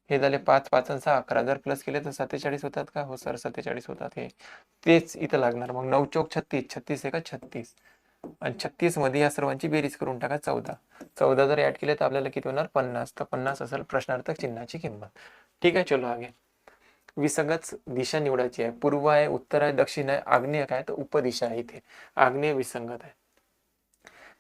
[SPEAKER 1] हे झाले 5 5 आणि 6 11. जर प्लस केले तर 47 होतात का? हो सर 47 होतात. हे तेच इथं लागणार. मग 9 चौक 36, 36 एका 36. आणि 36 मध्ये या सर्वांची बेरीज करून टाका 14. 14 जर ऍड केले तर आपल्याला किती होणार? 50. तर 50 असेल प्रश्नार्थक चिन्हाची किंमत. ठीक आहे. चलो आगे. विसंगत दिशा निवडायची आहे. पूर्व आहे, उत्तर आहे, दक्षिण आहे, आग्नेय काय? तर उपदिशा आहे. इथे आग्नेय विसंगत आहे.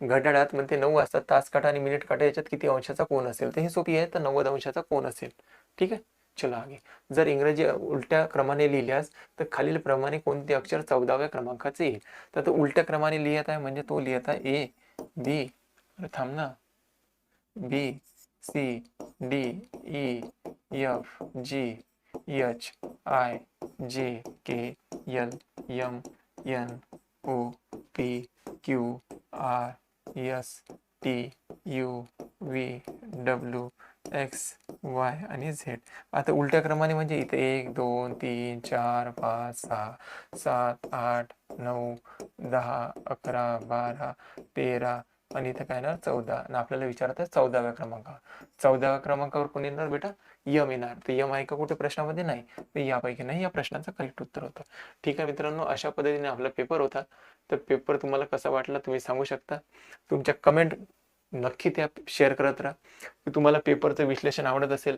[SPEAKER 1] घड्याळात म्हणते 9 वाजता तास काटा आणि मिनिट काटा याच्यात किती अंशाचा कोन असेल? तर हे सोपी आहे. तर 90 अंशाचा कोन असेल. ठीक आहे. चलो आगे. जर इंग्रजी उलट्या क्रमाने लिहिल्यास तर खालील प्रमाणे कोणते अक्षर 14व्या क्रमांकाचे येईल? तर तो उलट्या क्रमाने लिहित आहे म्हणजे तो लिहित आहे ए बी, थांब ना, B C D E F G H I J K L M N O P Q R S T U V W X Y आणि झेड. आता उलट्या क्रमाने म्हणजे इथे 1 2 3 4 5 6 7 8 9 10 11 12 13 आणि इथं काय येणार? 14. आणि आपल्याला विचारत आहे 14व्या क्रमांकावर. 14व्या क्रमांकावर कोण येणार बेटा? यम येणार. तर यम आहे का कुठे प्रश्नामध्ये? नाही. तर यापैकी नाही. या प्रश्नाचं करेक्ट उत्तर होतं. ठीक आहे मित्रांनो, अशा पद्धतीने आपला पेपर होता. तर पेपर तुम्हाला कसा वाटला तुम्ही सांगू शकता. तुमच्या कमेंट नक्की त्या शेअर करत राहा. तुम्हाला पेपरचं विश्लेषण आवडत असेल,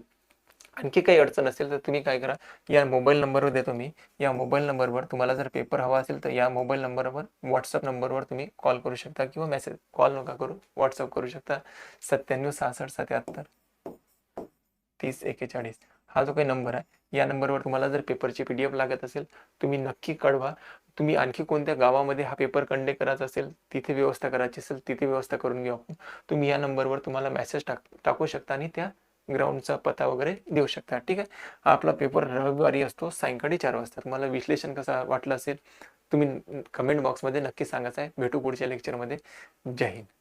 [SPEAKER 1] आणखी काही अडचण असेल तर तुम्ही काय करा, या मोबाईल नंबरवर देतो मी. या मोबाईल नंबरवर तुम्हाला जर पेपर हवा असेल तर या मोबाईल नंबरवर व्हॉट्सअप नंबरवर तुम्ही कॉल करू शकता किंवा मेसेज, कॉल नका करू, व्हॉट्सअप करू शकता. 97 66 77 30 41 हा जो काही नंबर आहे या नंबरवर तुम्हाला जर पेपरची PDF लागत असेल तुम्ही नक्की कळवा. तुम्ही आणखी कोणत्या गावामध्ये हा पेपर कंडक्ट करायचा असेल, तिथे व्यवस्था करायची असेल, तिथे व्यवस्था करून घेऊ आपण. तुम्ही या नंबरवर तुम्हाला मेसेज टाकू शकता आणि त्या ग्राउंडचा पत्ता वगैरे देऊ शकता. ठीक आहे. हा आपला पेपर रविवारी असतो सायंकाळी 4 वाजता. तुम्हाला विश्लेषण कसं वाटलं असेल तुम्ही कमेंट बॉक्समध्ये नक्की सांगायचं आहे. भेटू पुढच्या लेक्चरमध्ये. जय हिंद.